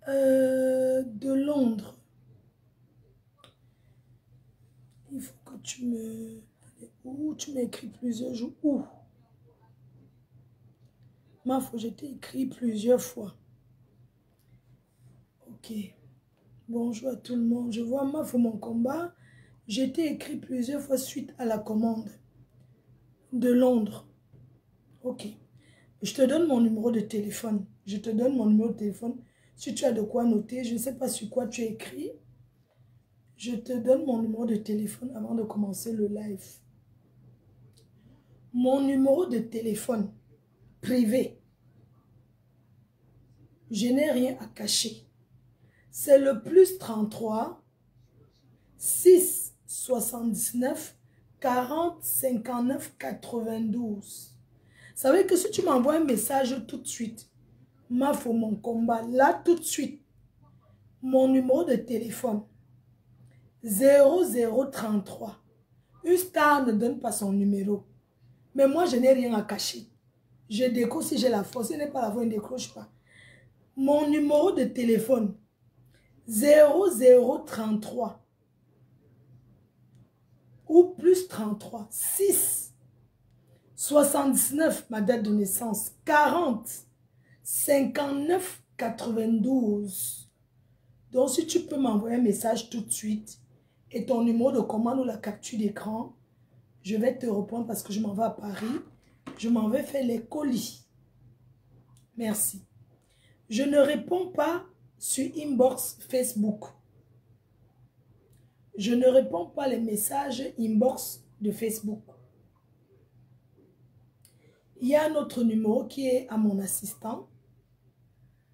De Londres. Il faut que tu me... Où tu m'écris plusieurs jours. Où? Ma foi, je t'ai écrit plusieurs fois. Ok. Bonjour à tout le monde. Je vois ma foi, mon combat. J'ai été écrit plusieurs fois suite à la commande de Londres. Ok. Je te donne mon numéro de téléphone. Je te donne mon numéro de téléphone. Si tu as de quoi noter, je ne sais pas sur quoi tu as écrit. Je te donne mon numéro de téléphone avant de commencer le live. Mon numéro de téléphone privé. Je n'ai rien à cacher. C'est le plus 33 6 79 40 59 92. Ça veut dire que si tu m'envoies un message tout de suite, ma foi, mon combat, là tout de suite, mon numéro de téléphone 0033. Une star ne donne pas son numéro. Mais moi, je n'ai rien à cacher. Je décroche si j'ai la force. Si je n'ai pas la force, je ne décroche pas. Mon numéro de téléphone 0033 ou plus 33 6 79, ma date de naissance, 40 59 92. Donc, si tu peux m'envoyer un message tout de suite et ton numéro de commande ou la capture d'écran, je vais te répondre parce que je m'en vais à Paris. Je m'en vais faire les colis. Merci. Je ne réponds pas sur inbox Facebook. Je ne réponds pas les messages inbox de Facebook. Il y a un autre numéro qui est à mon assistant.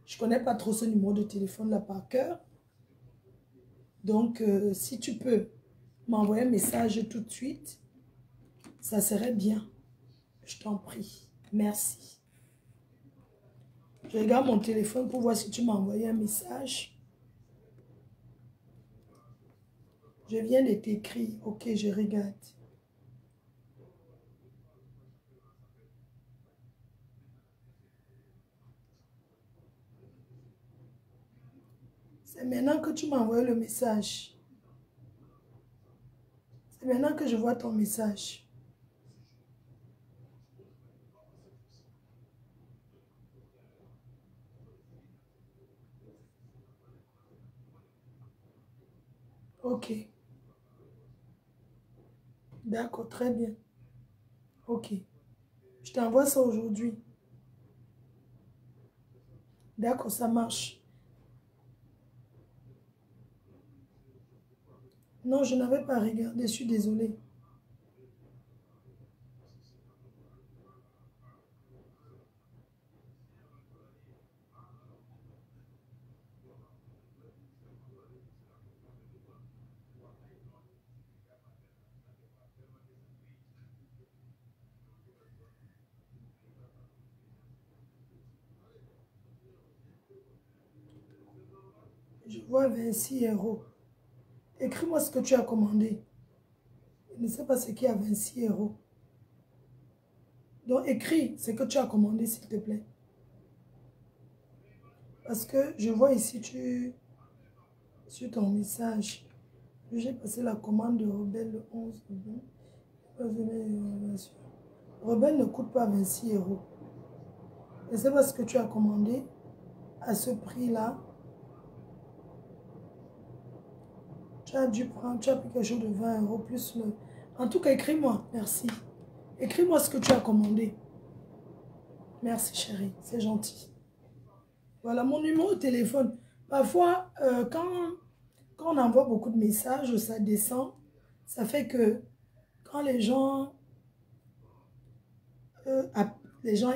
Je ne connais pas trop ce numéro de téléphone là par cœur. Donc, si tu peux m'envoyer un message tout de suite, ça serait bien. Je t'en prie. Merci. Je regarde mon téléphone pour voir si tu m'as envoyé un message. Je viens de t'écrire. Ok, je regarde. C'est maintenant que tu m'as envoyé le message. C'est maintenant que je vois ton message. Ok. D'accord, très bien. Ok. Je t'envoie ça aujourd'hui. D'accord, ça marche. Non, je n'avais pas regardé, je suis désolée. Je vois 26 euros. Écris-moi ce que tu as commandé. Je ne sais pas ce qu'il y a 26 euros. Donc, écris ce que tu as commandé, s'il te plaît. Parce que je vois ici, sur ton message, j'ai passé la commande de Rebelle le 11. Rebelle ne coûte pas 26 euros. Je ne sais pas ce que tu as commandé à ce prix-là. Tu as dû prendre, tu as pris quelque chose de 20 euros plus le... En tout cas, écris-moi, merci. Écris-moi ce que tu as commandé. Merci chérie, c'est gentil. Voilà mon numéro de téléphone. Parfois, quand on envoie beaucoup de messages, ça descend. Ça fait que quand les gens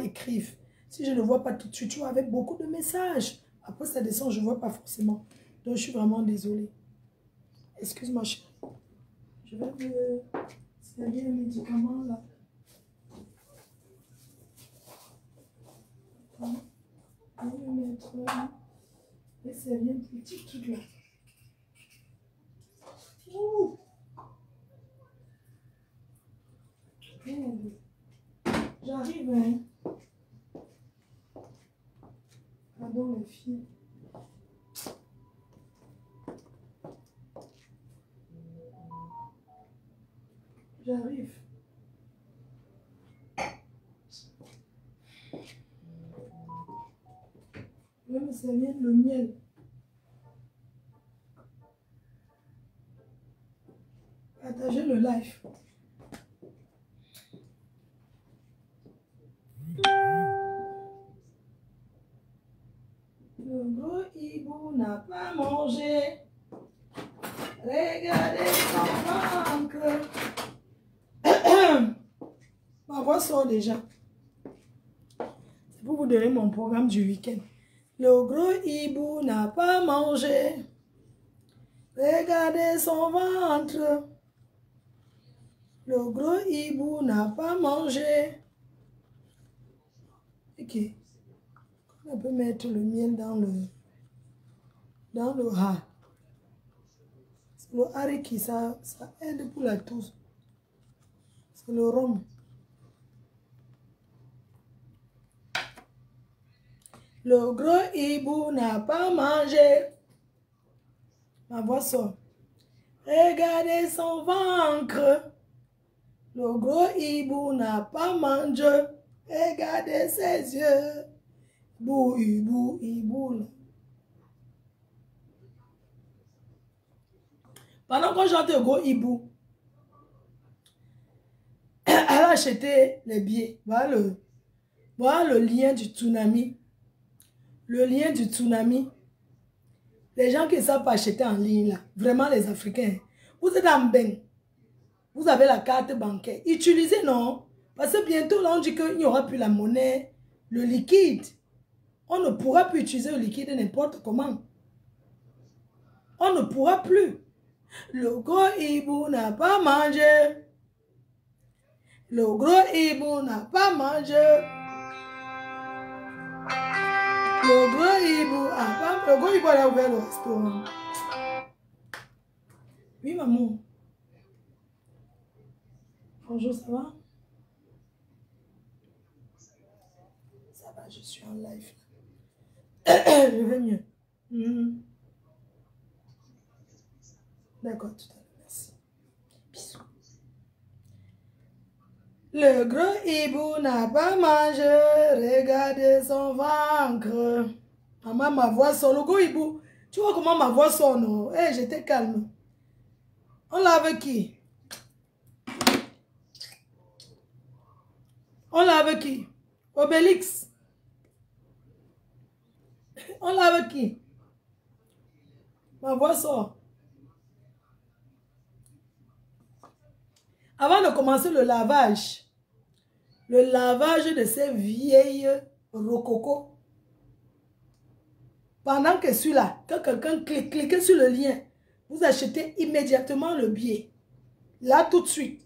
écrivent, si je ne vois pas tout de suite, tu vois, avec beaucoup de messages. Après, ça descend, je ne vois pas forcément. Donc, je suis vraiment désolée. Excuse-moi, chérie. Je vais me servir un médicament là. Attends. Je vais me mettre là. Et c'est bien petit truc là. Ouh. J'arrive, hein. Pardon, les filles. J'arrive. Je vais me servir le miel. Partagez le live. Le gros hibou n'a pas mangé. Regardez son ventre. Ma voix sort déjà. C'est pour vous donner mon programme du week-end. Le gros hibou n'a pas mangé. Regardez son ventre. Le gros hibou n'a pas mangé. Ok. On peut mettre le miel dans le ha. Le haricot, ça aide pour la toux. C'est le rhum. Le gros hibou n'a pas mangé. Ma voix sort. Regardez son ventre. Le gros hibou n'a pas mangé. Regardez ses yeux. Hibou, hibou, hibou. Pendant qu'on chante le gros hibou, elle a acheté les billets. Voilà le lien du tsunami. Le lien du tsunami. Les gens qui ne savent pas acheter en ligne, là, vraiment les Africains, vous êtes en bain. Vous avez la carte bancaire. Utilisez, non? Parce que bientôt, là, on dit qu'il n'y aura plus la monnaie, le liquide. On ne pourra plus utiliser le liquide n'importe comment. On ne pourra plus. Le gros hibou n'a pas mangé. Le gros hibou n'a pas mangé. Le gros hibou a pas... Le gros hibou a ouvert le restaurant. Oui, maman. Bonjour, ça va? Ça va, je suis en live. Je vais mieux. D'accord, tout à l'heure, merci. Bisous. Le gros hibou n'a pas mangé. Regardez son ventre. Maman, ma voix sort. Le gros hibou, tu vois comment ma voix sort, non? Eh, j'étais calme. On l'a avec qui? On l'a avec qui? Obélix. On l'a avec qui? Ma voix sort. Avant de commencer le lavage de ces vieilles rococo, pendant que celui-là, quand quelqu'un clique sur le lien, vous achetez immédiatement le billet. Là, tout de suite.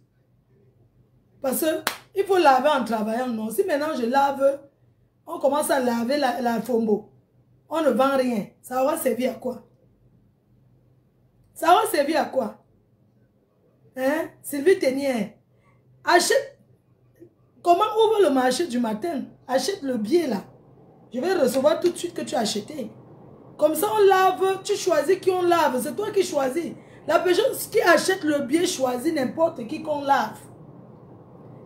Parce qu'il faut laver en travaillant. Non, si maintenant je lave, on commence à laver la fombo. On ne vend rien. Ça aura servi à quoi? Ça aura servi à quoi? Hein? Sylvie Ténière, achète. Comment ouvre le marché du matin? Achète le billet là. Je vais recevoir tout de suite que tu as acheté. Comme ça, on lave. Tu choisis qui on lave. C'est toi qui choisis. La personne qui achète le billet choisit n'importe qui qu'on lave.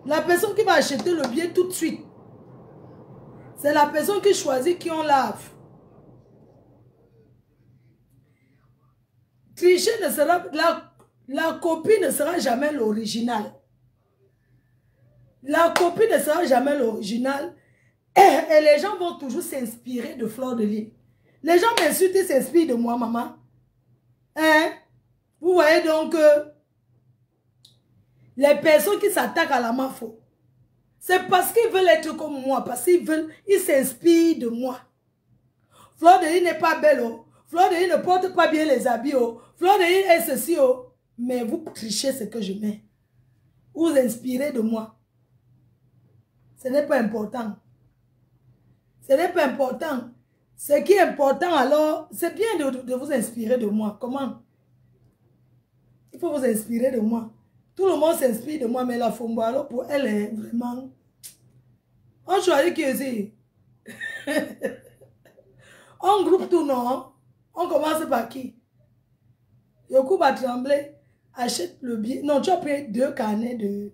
La personne qui va acheter le billet tout de suite, c'est la personne qui choisit qui on lave. Tricher ne sera... La copie ne sera jamais l'original. La copie ne sera jamais l'original. Et les gens vont toujours s'inspirer de Fleur de Lys. Les gens m'insultent et s'inspirent de moi, maman. Hein? Vous voyez donc les personnes qui s'attaquent à la mafia, c'est parce qu'ils veulent être comme moi. Parce qu'ils s'inspirent de moi. Fleur de Lys n'est pas belle. Oh. Fleur de Lys ne porte pas bien les habits. Oh. Fleur de Lys est ceci. Oh. Mais vous trichez ce que je mets. Vous vous inspirez de moi. Ce n'est pas important. Ce n'est pas important. Ce qui est important alors, c'est bien de vous inspirer de moi. Comment? Il faut vous inspirer de moi. Tout le monde s'inspire de moi, mais la Fombo, alors pour elle, est vraiment... On choisit qui aussi. On groupe tout, non? On commence par qui? Le coup va trembler. Achète le billet. Non, tu as pris 2 carnets de...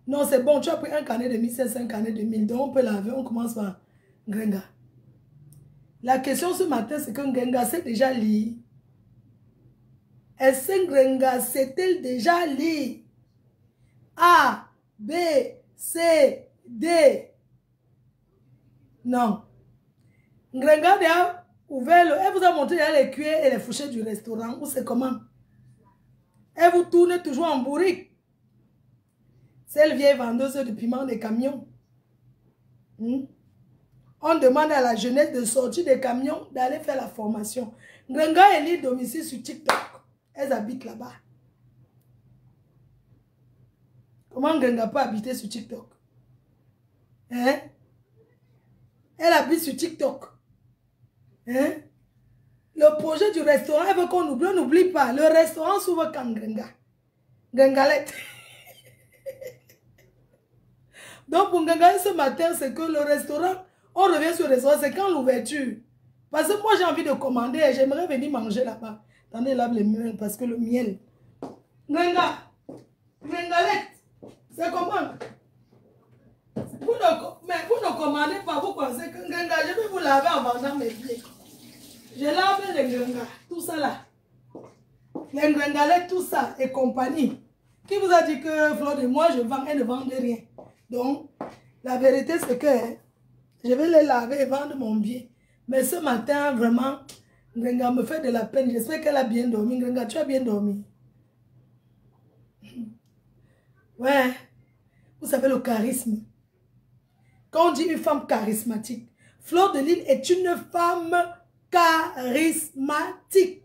Non, c'est bon, tu as pris un carnet de 1500, un carnet de 1000. Donc, on peut laver, on commence par Ngenga. La question ce matin, c'est que Ngenga s'est déjà lié. Est-ce que Ngenga s'est-elle déjà lié? A, B, C, D. Non. Ngenga a ouvert, elle vous a montré les cuillères et les fourchettes du restaurant. Ou c'est comment? Elle vous tourne toujours en bourrique. C'est le vieille vendeuse de piment des camions. On demande à la jeunesse de sortir des camions, d'aller faire la formation. Ngenga est libre domicile sur TikTok. Elles habitent là-bas. Comment Ngenga peut habiter sur TikTok? Hein? Elle habite sur TikTok. Hein? Le projet du restaurant, elle veut qu'on oublie, on n'oublie pas. Le restaurant s'ouvre quand Ngenga. Ngengalette. Donc pour Ngenga, ce matin, c'est que le restaurant, on revient sur le restaurant, c'est quand l'ouverture. Parce que moi, j'ai envie de commander et j'aimerais venir manger là-bas. Attendez, là, le miel, parce que le miel. Ngenga, Ngengalette, c'est comment? Mais vous ne commandez pas, vous pensez que Ngenga, je vais vous laver en vendant mes pieds. Je lave les Ngenga, tout ça là. Les Ngengalette, tout ça et compagnie. Qui vous a dit que Fleur de moi, je vends, elle ne vend rien? Donc, la vérité, c'est que je vais les laver et vendre mon bien. Mais ce matin, vraiment, Ngenga me fait de la peine. J'espère qu'elle a bien dormi. Ngenga, tu as bien dormi? Ouais. Vous savez le charisme. Quand on dit une femme charismatique, Fleur de Lys est une femme charismatique.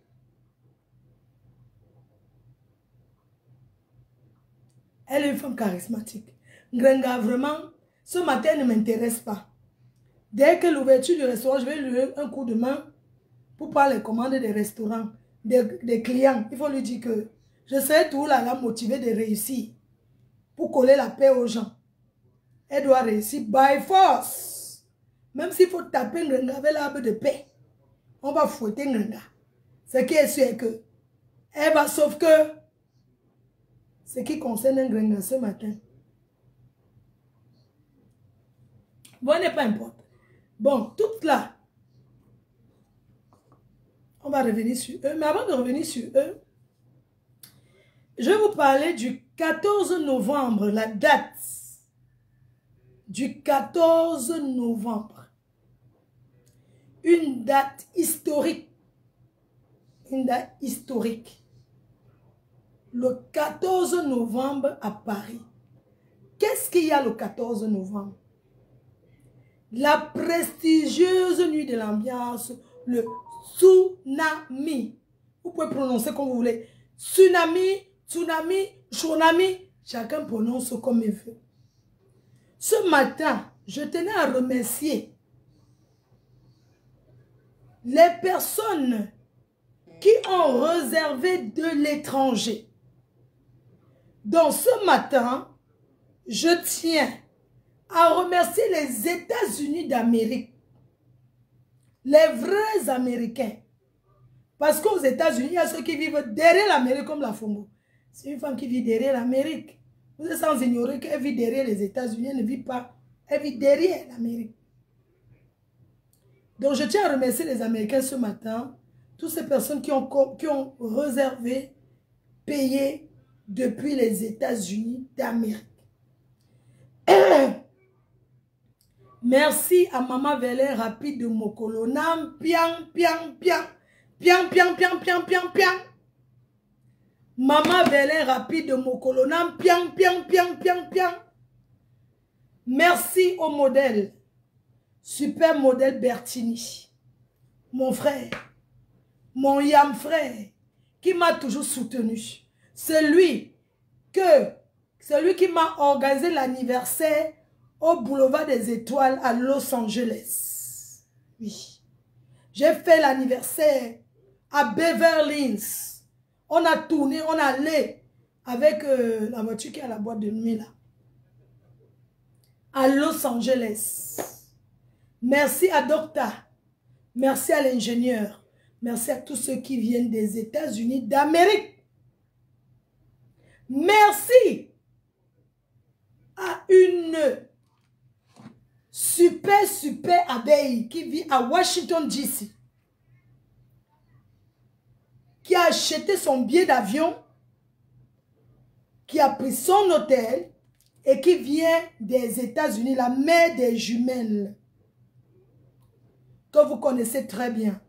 Elle est une femme charismatique. Ngenga, vraiment, ce matin, elle ne m'intéresse pas. Dès que l'ouverture du restaurant, je vais lui donner un coup de main pour pas les commander des restaurants, des clients. Il faut lui dire que je serai toujours là, là motivée de réussir pour coller la paix aux gens. Elle doit réussir by force. Même s'il faut taper Ngenga avec l'arbre de paix, on va fouetter Ngenga. Ce qui est sûr est que elle va, sauf que ce qui concerne Ngenga ce matin. Bon, n'est pas important. Bon, tout là, on va revenir sur eux. Mais avant de revenir sur eux, je vais vous parler du 14 novembre, la date du 14 novembre. Une date historique. Une date historique. Le 14 novembre à Paris. Qu'est-ce qu'il y a le 14 novembre? La prestigieuse nuit de l'ambiance, le tsunami. Vous pouvez prononcer comme vous voulez. Tsunami, tsunami, tsunami. Chacun prononce comme il veut. Ce matin, je tenais à remercier les personnes qui ont réservé de l'étranger. Donc ce matin, je tiens à remercier les États-Unis d'Amérique. Les vrais Américains. Parce qu'aux États-Unis, il y a ceux qui vivent derrière l'Amérique comme la Fongo. C'est une femme qui vit derrière l'Amérique. Vous êtes sans ignorer qu'elle vit derrière les États-Unis. Elle ne vit pas. Elle vit derrière l'Amérique. Donc je tiens à remercier les Américains ce matin. Toutes ces personnes qui ont réservé, payé depuis les États-Unis d'Amérique. Merci à Maman Velin Rapide de Mokolo. Nam piang piang piang. Piang piang piang piang piang piang. Maman Velin Rapide de Mokolo. Nam piang piang piang piang piang. Merci au modèle. Super modèle Bertini. Mon frère. Mon yam frère. Qui m'a toujours soutenu. Celui qui m'a organisé l'anniversaire au boulevard des Étoiles à Los Angeles. Oui. J'ai fait l'anniversaire à Beverly Hills. On a tourné, on allait avec la voiture qui est à la boîte de nuit là. À Los Angeles. Merci à Docta. Merci à l'ingénieur. Merci à tous ceux qui viennent des États-Unis d'Amérique. Merci à une super abeille qui vit à Washington, D.C. qui a acheté son billet d'avion, qui a pris son hôtel et qui vient des États-Unis, la mère des jumelles, que vous connaissez très bien.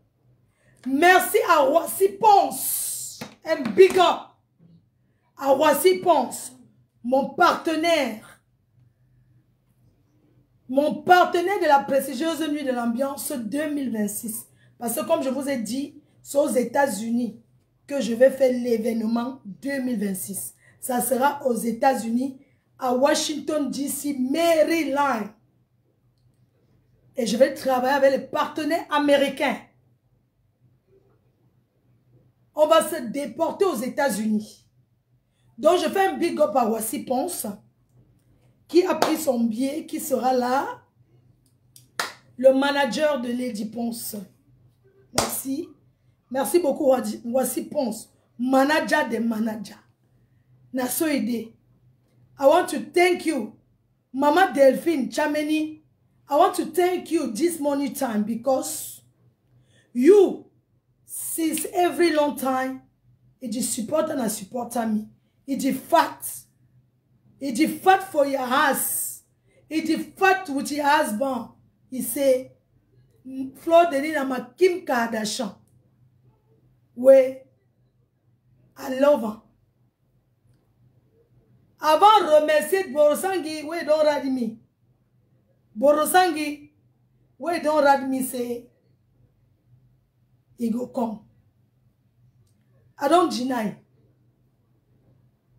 Merci à Roissy Ponce, un big up à Roissy Ponce, mon partenaire de la prestigieuse nuit de l'ambiance 2026. Parce que comme je vous ai dit, c'est aux États-Unis que je vais faire l'événement 2026. Ça sera aux États-Unis, à Washington, D.C., Maryland. Et je vais travailler avec les partenaires américains. On va se déporter aux États-Unis. Donc, je fais un big up à Roissy Ponce, qui a pris son billet, qui sera là. Le manager de Lady Ponce. Merci. Merci beaucoup, Roissy Ponce. Manager des managers. Naso Ede. I want to thank you, Mama Delphine Chameni. I want to thank you this morning time because you, since every long time, it is supporting and supporting me. It is fat. It is fat for your house. It is fat with your husband. He say, Flo Denis na ma Kim Kardashian. Oui, I love her. Avant remercier Borosangi, we don't rad me. Borosangi, we don't rad me say, he go come. I don't deny.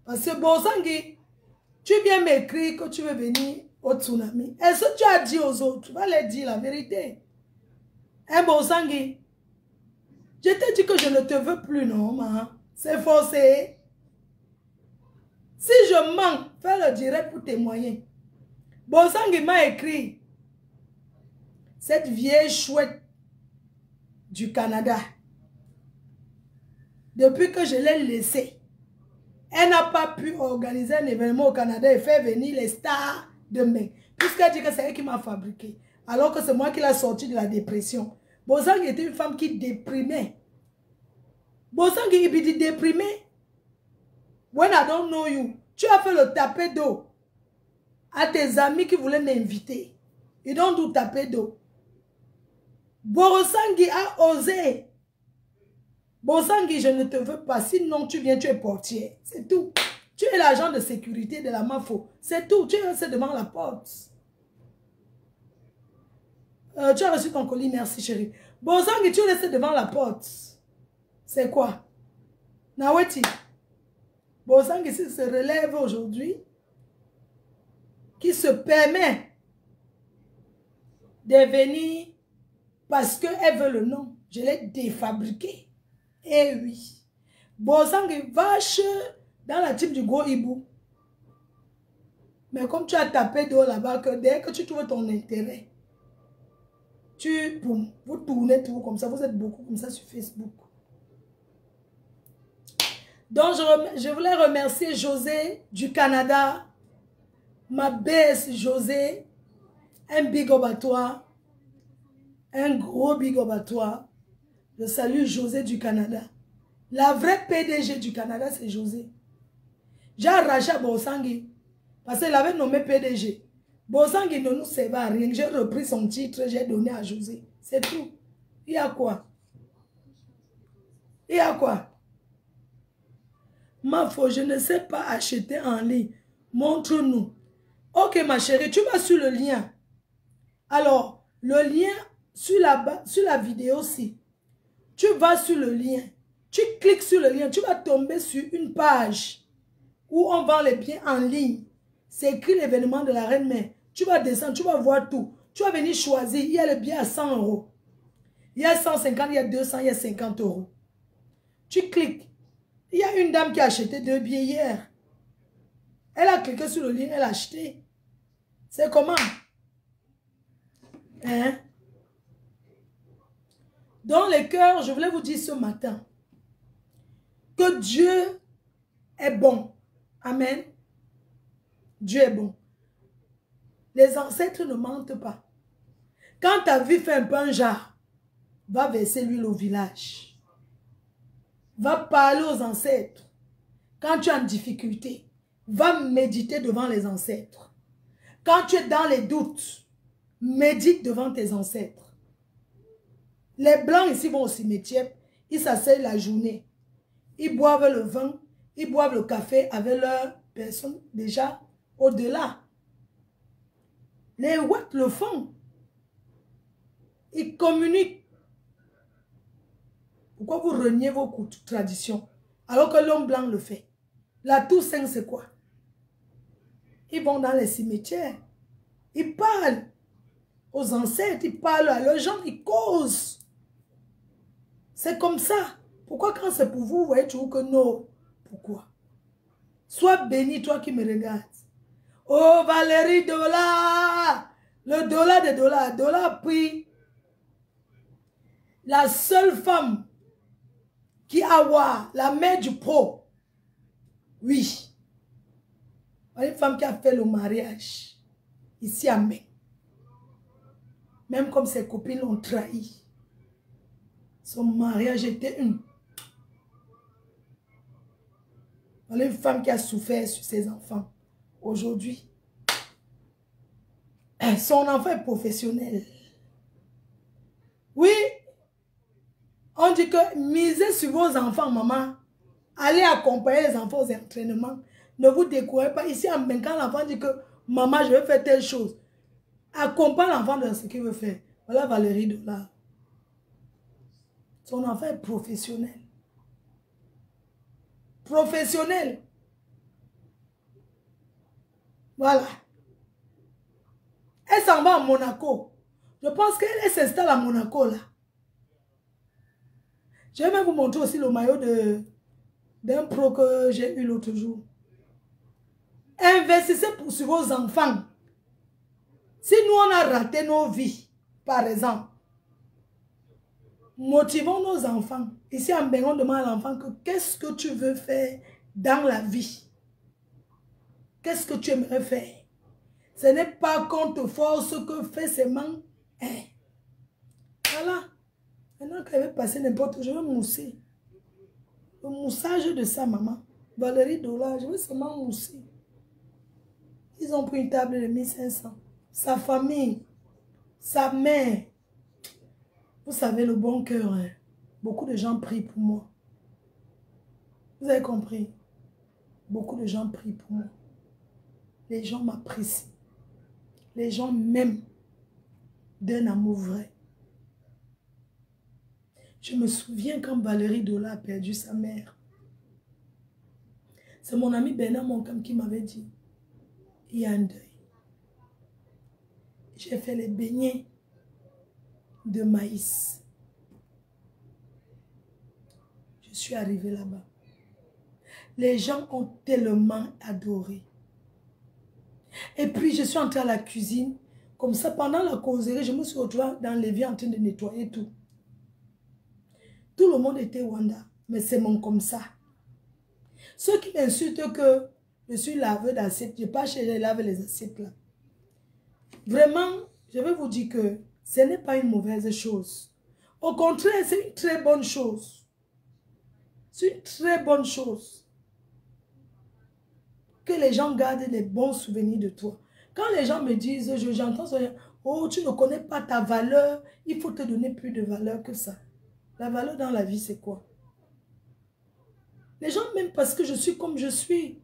Parce que Borosangi, tu viens m'écrire que tu veux venir au tsunami. Est-ce que tu as dit aux autres? Tu vas leur dire la vérité. Hein, Borosangi? Je t'ai dit que je ne te veux plus, non, ma. C'est forcé. Si je mens, fais le direct pour témoigner. Borosangi m'a écrit. Cette vieille chouette du Canada. Depuis que je l'ai laissée, elle n'a pas pu organiser un événement au Canada et faire venir les stars de mai. Puisqu'elle dit que c'est elle qui m'a fabriqué. Alors que c'est moi qui l'ai sorti de la dépression. Borosangi était une femme qui déprimait. Borosangi est déprimé. When I don't know you, tu as fait le tapé d'eau à tes amis qui voulaient m'inviter. Ils ont dû taper d'eau. Borosangi a osé. Borosangi, je ne te veux pas. Sinon, tu viens, tu es portier. C'est tout. Tu es l'agent de sécurité de la MAFO. C'est tout. Tu es resté devant la porte. Tu as reçu ton colis, merci chérie. Borosangi, tu es resté devant la porte. C'est quoi? Naweti. Borosangi se relève aujourd'hui, qui se permet de venir parce qu'elle veut le nom. Je l'ai défabriqué. Eh oui. Borosangi vache dans la team du gros hibou. Mais comme tu as tapé d'eau là-bas, que dès que tu trouves ton intérêt, vous tournez tout comme ça. Vous êtes beaucoup comme ça sur Facebook. Donc, je voulais remercier José du Canada, ma baisse José, un big up à toi, un gros big up à toi. Je salue José du Canada. La vraie PDG du Canada, c'est José. J'ai arraché à Borosangi parce qu'il avait nommé PDG. Borosangi ne nous servait à rien. J'ai repris son titre, j'ai donné à José. C'est tout. Il y a quoi? Il y a quoi? Ma foi, je ne sais pas acheter en ligne. Montre-nous. Ok, ma chérie, tu vas sur le lien. Alors, le lien sur la vidéo aussi. Tu vas sur le lien. Tu cliques sur le lien. Tu vas tomber sur une page où on vend les biens en ligne. C'est écrit l'événement de la Reine-Mère. Tu vas descendre, tu vas voir tout. Tu vas venir choisir. Il y a les biens à 100 €. Il y a 150, il y a 200, il y a 50 €. Tu cliques. Il y a une dame qui a acheté 2 billets hier. Elle a cliqué sur le lien, elle a acheté. C'est comment? Hein? Dans les cœurs, je voulais vous dire ce matin que Dieu est bon. Amen. Dieu est bon. Les ancêtres ne mentent pas. Quand ta vie fait un peu un genre, va verser l'huile au village. Va parler aux ancêtres. Quand tu es en difficulté, va méditer devant les ancêtres. Quand tu es dans les doutes, médite devant tes ancêtres. Les blancs ici vont au cimetière, ils s'asseyent la journée. Ils boivent le vin, ils boivent le café avec leurs personnes déjà au-delà. Les Ouatt le font. Ils communiquent. Pourquoi vous reniez vos traditions alors que l'homme blanc le fait? La Toussaint, c'est quoi? Ils vont dans les cimetières. Ils parlent aux ancêtres, ils parlent à leurs gens, ils causent. C'est comme ça. Pourquoi quand c'est pour vous, vous voyez toujours que non? Pourquoi? Sois béni, toi qui me regardes. Oh, Valérie Dollar! Le dollar des dollars. Dollar a pris la seule femme qui a la mère du pro. Oui. Une femme qui a fait le mariage. Ici à Mai. Même comme ses copines l'ont trahi. Son mariage était une femme qui a souffert sur ses enfants. Aujourd'hui, son enfant est professionnel. Oui, on dit que misez sur vos enfants, maman. Allez accompagner les enfants aux entraînements. Ne vous découragez pas. Ici, en quand l'enfant dit que maman, je vais faire telle chose. Accompagne l'enfant dans ce qu'il veut faire. Voilà Valérie Dollar. Son enfant est professionnel. Professionnel. Voilà. Elle s'en va à Monaco. Je pense qu'elle s'installe à Monaco là. Je vais même vous montrer aussi le maillot d'un pro que j'ai eu l'autre jour. Investissez sur vos enfants. Si nous on a raté nos vies, par exemple, motivons nos enfants. Ici en Bénin, on demande à l'enfant que qu'est-ce que tu veux faire dans la vie? Qu'est-ce que tu aimerais faire? Ce n'est pas qu'on te force que fait seulement. Voilà. Maintenant qu'elle va passer n'importe où, je vais mousser. Le moussage de sa maman. Valérie Dollar, je vais seulement mousser. Ils ont pris une table de 1500. Sa famille, sa mère. Vous savez le bon cœur. Hein? Beaucoup de gens prient pour moi. Vous avez compris? Beaucoup de gens prient pour moi. Les gens m'apprécient. Les gens m'aiment d'un amour vrai. Je me souviens quand Valérie Dollar a perdu sa mère. C'est mon ami Bernard Moncam qui m'avait dit, il y a un deuil. J'ai fait les beignets de maïs. Je suis arrivée là-bas. Les gens ont tellement adoré. Et puis je suis entrée à la cuisine. Comme ça, pendant la causerie, je me suis retrouvée dans l'évier en train de nettoyer tout. Tout le monde était Wanda. Mais c'est mon comme ça. Ceux qui insultent que je suis laveur d'assiettes, je pas chez les laver les assiettes là. Vraiment, je vais vous dire que ce n'est pas une mauvaise chose. Au contraire, c'est une très bonne chose. C'est une très bonne chose. Que les gens gardent les bons souvenirs de toi. Quand les gens me disent, j'entends ça, oh, tu ne connais pas ta valeur, il faut te donner plus de valeur que ça. La valeur dans la vie, c'est quoi? Les gens m'aiment parce que je suis comme je suis.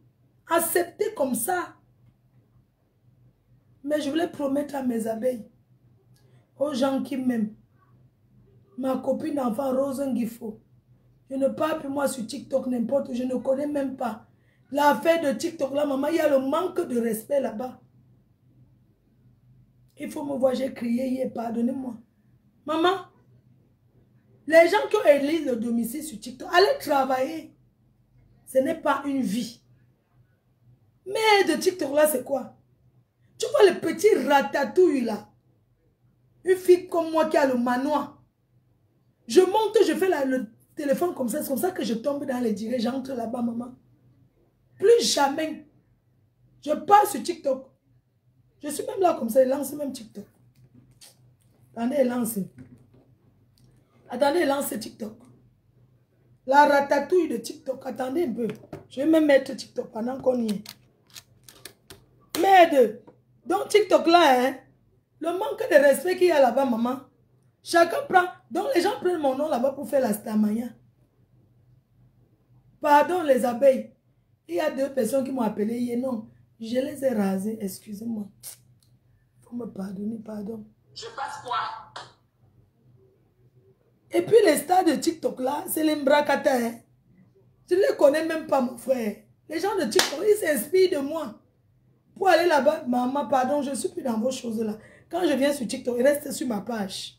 Accepté comme ça. Mais je voulais promettre à mes abeilles, aux gens qui m'aiment, ma copine d'enfant Rose Nguifo, je ne parle plus moi sur TikTok n'importe où, je ne connais même pas. L'affaire de TikTok là, maman, il y a le manque de respect là-bas. Il faut me voir, j'ai crié hier, pardonnez-moi. Maman, les gens qui ont élu le domicile sur TikTok, allez travailler. Ce n'est pas une vie. Mais de TikTok là, c'est quoi? Tu vois le petit ratatouille là. Une fille comme moi qui a le manoir. Je monte, je fais le téléphone comme ça. C'est comme ça que je tombe dans les directs. J'entre là-bas, maman. Plus jamais. Je pars sur TikTok. Je suis même là comme ça, il lance même TikTok. Attendez, il lance. Attendez, il lance TikTok. La ratatouille de TikTok. Attendez un peu. Je vais même mettre TikTok pendant qu'on y est. Merde. Donc TikTok là, hein, le manque de respect qu'il y a là-bas, maman. Chacun prend. Donc les gens prennent mon nom là-bas pour faire la stamania. Pardon les abeilles. Il y a 2 personnes qui m'ont appelé hier. Non, je les ai rasées. Excusez-moi. Il faut me pardonner, pardon. Je passe quoi? Et puis les stars de TikTok là, c'est les Mbrakata. Hein. Je ne les connais même pas, mon frère. Les gens de TikTok, ils s'inspirent de moi. Pour aller là-bas, maman, pardon, je ne suis plus dans vos choses là. Quand je viens sur TikTok, il reste sur ma page.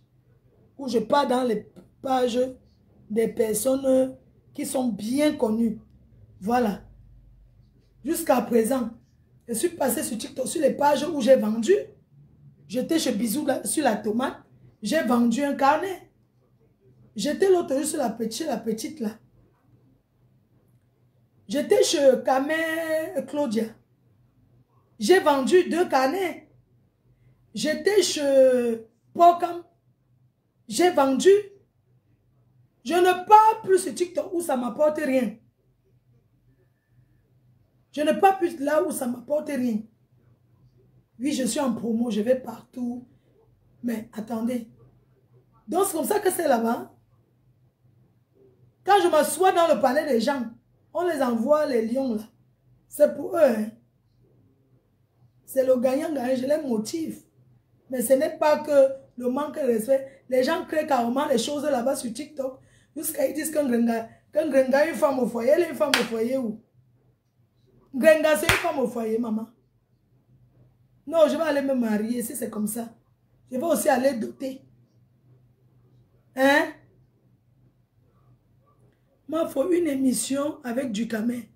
Où je pars dans les pages des personnes qui sont bien connues. Voilà. Jusqu'à présent, je suis passé sur TikTok, sur les pages où j'ai vendu. J'étais chez Bisou sur la tomate. J'ai vendu un carnet. J'étais l'autre jour sur la petite là. J'étais chez Kamé Claudia. J'ai vendu 2 carnets. J'étais chez Pocam. J'ai vendu. Je ne pars plus sur TikTok où ça ne m'apporte rien. Je ne pars plus là où ça ne m'apporte rien. Oui, je suis en promo, je vais partout. Mais attendez. Donc c'est comme ça que c'est là-bas. Quand je m'assois dans le palais des gens, on les envoie les lions là. C'est pour eux. Hein. C'est le gagnant-gagnant, je les motive. Mais ce n'est pas que le manque de respect. Les gens créent carrément les choses là-bas sur TikTok. Jusqu'à ils disent qu'un Grenga est une femme au foyer. Elle est une femme au foyer où? Grenga, c'est une femme au foyer, maman. Non, je vais aller me marier si c'est comme ça. Je vais aussi aller doter. Hein? Moi, il faut une émission avec Ducamé.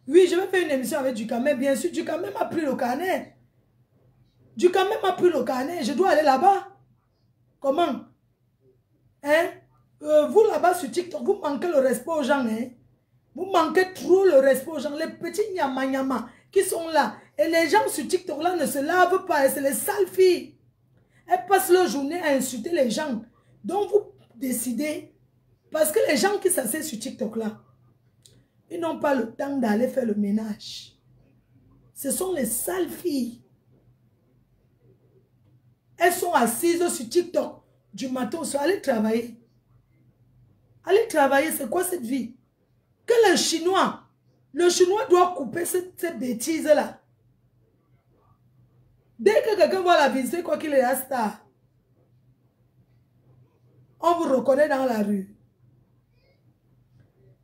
Oui, je vais faire une émission avec Ducamé. Bien sûr, Ducamé m'a pris le carnet. Ducamé m'a pris le carnet. Je dois aller là-bas. Comment? Hein? Vous là-bas sur TikTok, vous manquez le respect aux gens. Hein? Vous manquez trop le respect aux gens. Les petits nyama qui sont là. Et les gens sur TikTok là ne se lavent pas. C'est les sales filles. Elles passent leur journée à insulter les gens. Donc vous décidez. Parce que les gens qui s'asseyent sur TikTok là, ils n'ont pas le temps d'aller faire le ménage. Ce sont les sales filles. Elles sont assises sur TikTok du matin au soir. Allez travailler. Allez travailler, c'est quoi cette vie? Que le Chinois doit couper cette bêtise-là. Dès que quelqu'un voit la visite, quoi qu'il est la star, on vous reconnaît dans la rue.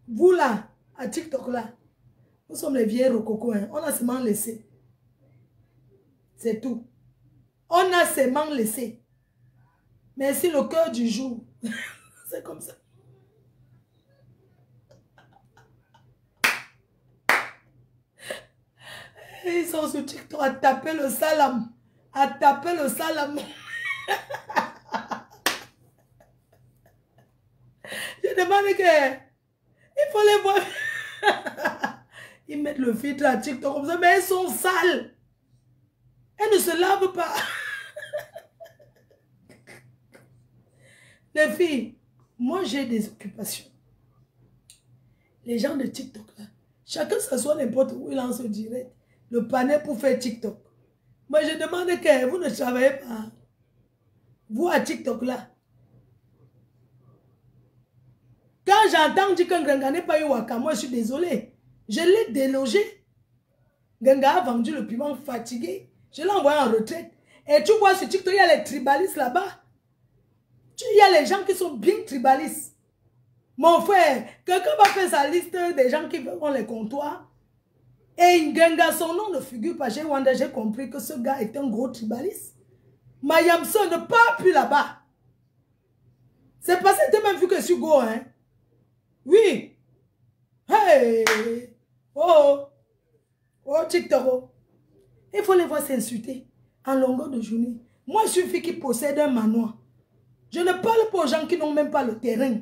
Vous là, à TikTok là, nous sommes les vieilles rococos, hein. On a seulement laissé. C'est tout. On a seulement laissé. Merci le cœur du jour. C'est comme ça. Ils sont sur TikTok à taper le salam. À taper le salam. Je demande que... Il faut les voir. Ils mettent le filtre à TikTok comme ça, mais elles sont sales. Elles ne se lavent pas. Les filles, moi j'ai des occupations. Les gens de TikTok là, chacun s'assoit n'importe où, il lance au direct. Le panel pour faire TikTok. Moi je demande que vous ne travaillez pas. Vous à TikTok là. Quand j'entends dire qu'un Grenga n'est pas eu Waka, moi je suis désolée. Je l'ai délogé. Grenga a vendu le piment fatigué. Je l'ai envoyé en retraite. Et tu vois sur TikTok, il y a les tribalistes là-bas. Il y a les gens qui sont bien tribalistes. Mon frère, quelqu'un va faire sa liste des gens qui vont les comptoirs. Et Grenga, son nom ne figure pas. J'ai compris que ce gars est un gros tribaliste. Mayamso ne part plus là-bas. C'est parce que tu même vu que je suis go, hein. Oui. Hey. Oh. Oh, TikTok. Il faut les voir s'insulter en longueur de journée. Moi, je suis une fille qui possède un manoir. Je ne parle pas aux gens qui n'ont même pas le terrain.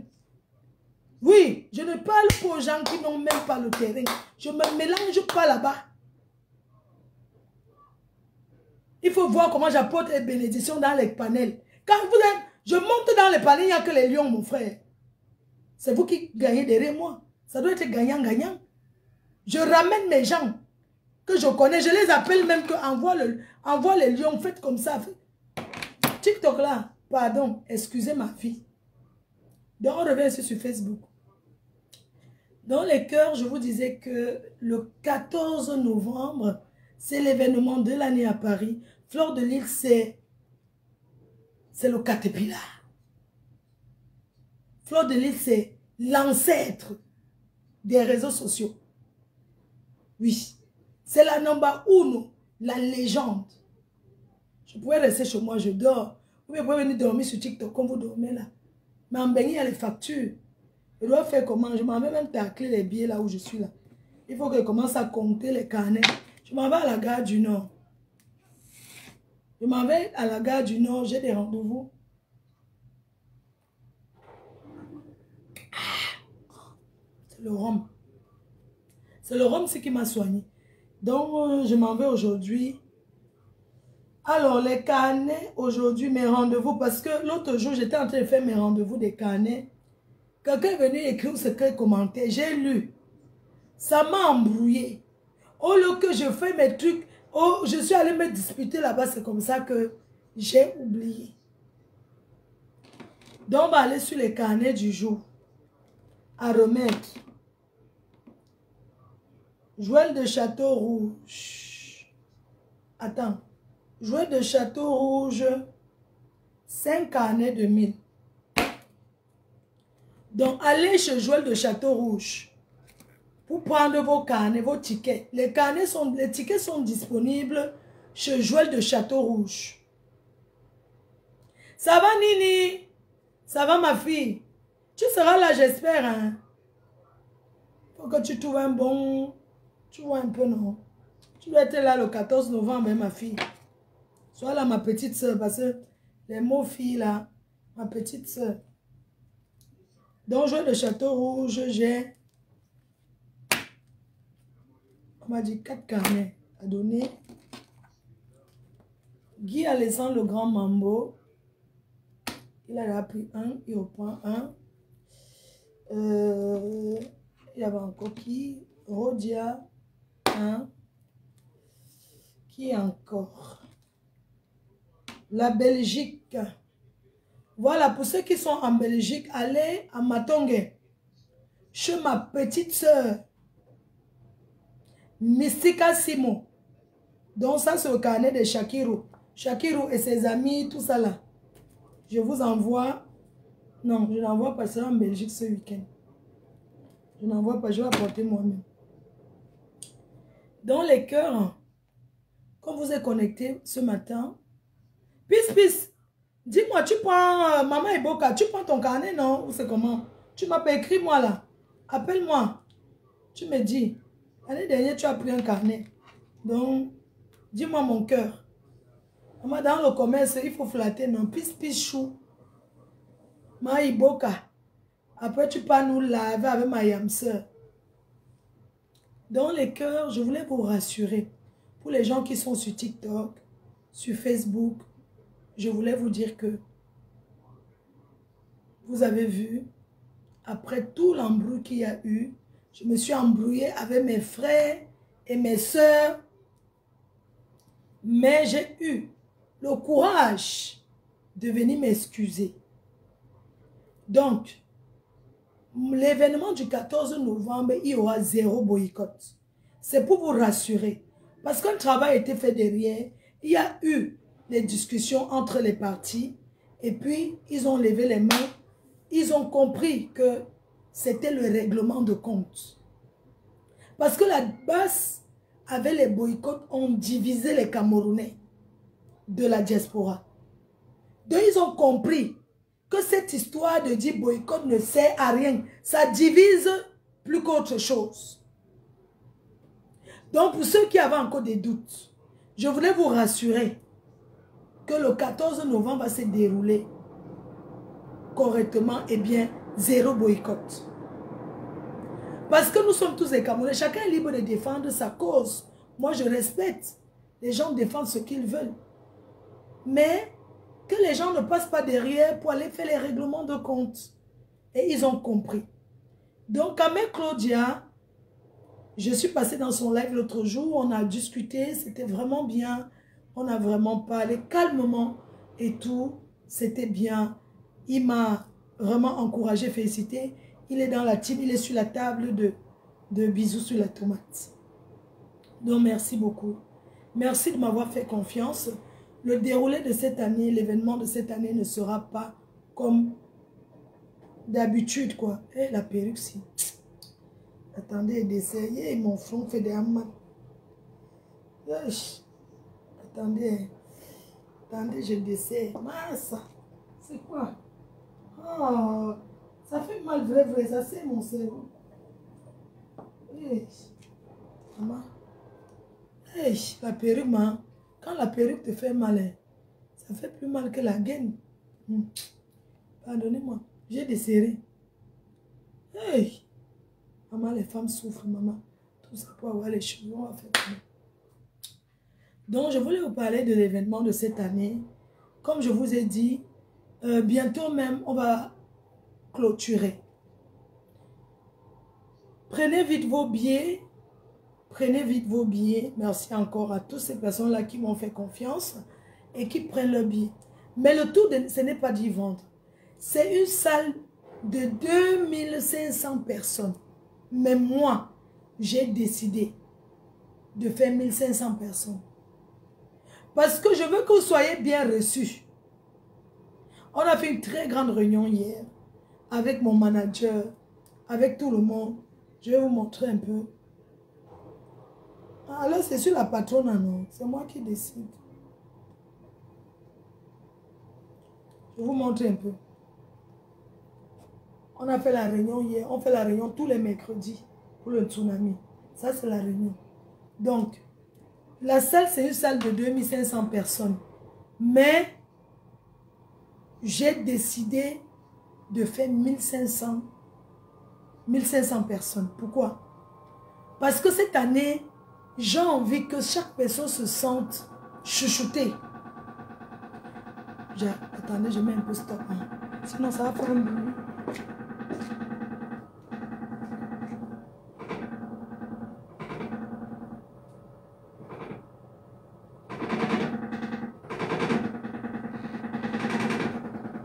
Oui, je ne parle pas aux gens qui n'ont même pas le terrain. Je ne me mélange pas là-bas. Il faut voir comment j'apporte les bénédictions dans les panels. Quand vous êtes, je monte dans les panels, il n'y a que les lions, mon frère. C'est vous qui gagnez derrière moi. Ça doit être gagnant-gagnant. Je ramène mes gens que je connais. Je les appelle même que envoie les lions. Faites comme ça. TikTok là, pardon, excusez ma fille. Donc on revient ici sur Facebook. Dans les cœurs, je vous disais que le 14 novembre, c'est l'événement de l'année à Paris. Fleur de Lys, c'est le Caterpillar. Fleur de Lys, c'est l'ancêtre des réseaux sociaux. Oui, c'est la number uno, la légende. Je pourrais rester chez moi, je dors. Vous pouvez venir dormir sur TikTok comme vous dormez là. Mais en Bénin, il y a les factures. Je dois faire comment? Je m'en vais même tacler les billets là où je suis là. Il faut que je commence à compter les carnets. Je m'en vais à la gare du Nord. Je m'en vais à la gare du Nord, j'ai des rendez-vous. C'est le rhum. C'est le rhum, c'est qui m'a soigné. Donc, je m'en vais aujourd'hui. Alors, les carnets, aujourd'hui, mes rendez-vous, parce que l'autre jour, j'étais en train de faire mes rendez-vous des carnets. Quelqu'un est venu écrire ce qu'il commentait. J'ai lu. Ça m'a embrouillé. Au lieu que je fais mes trucs, oh, je suis allée me disputer là-bas. C'est comme ça que j'ai oublié. Donc, on va aller sur les carnets du jour. À remettre. Joël de Château Rouge. Attends. Joël de Château Rouge. 5 carnets de 1000. Donc, allez chez Joël de Château Rouge pour prendre vos carnets, vos tickets. Les tickets sont disponibles chez Joël de Château Rouge. Ça va, Nini? Ça va, ma fille? Tu seras là, j'espère. Hein? Faut que tu trouves un bon... Tu vois un peu, non? Tu dois être là le 14 novembre, hein, ma fille. Sois là, ma petite soeur, parce que les mots filles, là, ma petite soeur. Donc, Joël de Château Rouge, j'ai... On m'a dit 4 carnets à donner. Guy Alessandre le Grand Mambo. Il a pris un, il reprend un. Il y avait encore qui? Rodia. Un. Qui encore? La Belgique. Voilà, pour ceux qui sont en Belgique, allez à Matongue. Chez ma petite soeur. Mystica Simo. Donc ça, c'est le carnet de Shakiro. Shakiro et ses amis, tout ça là. Je vous envoie. Non, je n'envoie pas ça en Belgique ce week-end. Je n'envoie pas, je vais apporter moi-même. Dans les cœurs, quand vous êtes connecté ce matin, Pis, dis-moi, tu prends, Maman Iboka, tu prends ton carnet, non? Ou c'est comment? Tu m'appelles, écris-moi là. Appelle-moi. Tu me dis, l'année dernière, tu as pris un carnet. Donc, dis-moi mon cœur. Maman, dans le commerce, il faut flatter, non? Pis, chou. Ma Iboka. Après, tu pars nous laver avec ma yamseur. Dans les cœurs, je voulais vous rassurer. Pour les gens qui sont sur TikTok, sur Facebook, je voulais vous dire que vous avez vu, après tout l'embrouille qu'il y a eu, je me suis embrouillée avec mes frères et mes sœurs. Mais j'ai eu le courage de venir m'excuser. Donc, l'événement du 14 novembre, il y aura 0 boycott. C'est pour vous rassurer. Parce qu'un travail a été fait derrière. Il y a eu des discussions entre les partis. Et puis, ils ont levé les mains. Ils ont compris que c'était le règlement de compte. Parce que la base, avec les boycotts, ont divisé les Camerounais de la diaspora. Donc, ils ont compris que cette histoire de dire boycott ne sert à rien. Ça divise plus qu'autre chose. Donc, pour ceux qui avaient encore des doutes, je voulais vous rassurer que le 14 novembre va se dérouler correctement et bien 0 boycott. Parce que nous sommes tous des Camerounais. Chacun est libre de défendre sa cause. Moi, je respecte. Les gens défendent ce qu'ils veulent. Mais que les gens ne passent pas derrière pour aller faire les règlements de compte. Et ils ont compris. Donc, avec Claudia, je suis passée dans son live l'autre jour. On a discuté. C'était vraiment bien. On a vraiment parlé calmement et tout. C'était bien. Il m'a vraiment encouragé, félicité. Il est dans la team. Il est sur la table de bisous sur la tomate. Donc, merci beaucoup. Merci de m'avoir fait confiance. Le déroulé de cette année, l'événement de cette année ne sera pas comme d'habitude, quoi. Et la perruque, si. Attendez, d'essayer, mon front fait des amas. Attendez. Attendez, je dessert. Mince. C'est quoi? Oh, ça fait mal, vrai, ça c'est mon cerveau. Hey. Maman. Hey, la perruque, man. Quand la perruque te fait mal, hein, ça fait plus mal que la gaine. Pardonnez-moi, j'ai desserré. Hey! Maman, les femmes souffrent, maman. Tout ça pour avoir les cheveux, on va faire comment? Donc, je voulais vous parler de l'événement de cette année. Comme je vous ai dit, bientôt même, on va clôturer. Prenez vite vos billets. Prenez vite vos billets. Merci encore à toutes ces personnes-là qui m'ont fait confiance et qui prennent le billet. Mais le tout, ce n'est pas d'y vendre. C'est une salle de 2500 personnes. Mais moi, j'ai décidé de faire 1500 personnes. Parce que je veux que vous soyez bien reçus. On a fait une très grande réunion hier avec mon manager, avec tout le monde. Je vais vous montrer un peu. Alors, c'est sur la patronne, non? C'est moi qui décide. Je vais vous montrer un peu. On a fait la réunion hier. On fait la réunion tous les mercredis pour le tsunami. Ça, c'est la réunion. Donc, la salle, c'est une salle de 2500 personnes. Mais, j'ai décidé de faire 1500 personnes. Pourquoi? Parce que cette année, j'ai envie que chaque personne se sente chouchoutée. Attendez, je mets un peu stop. Hein. Sinon, ça va faire un bruit.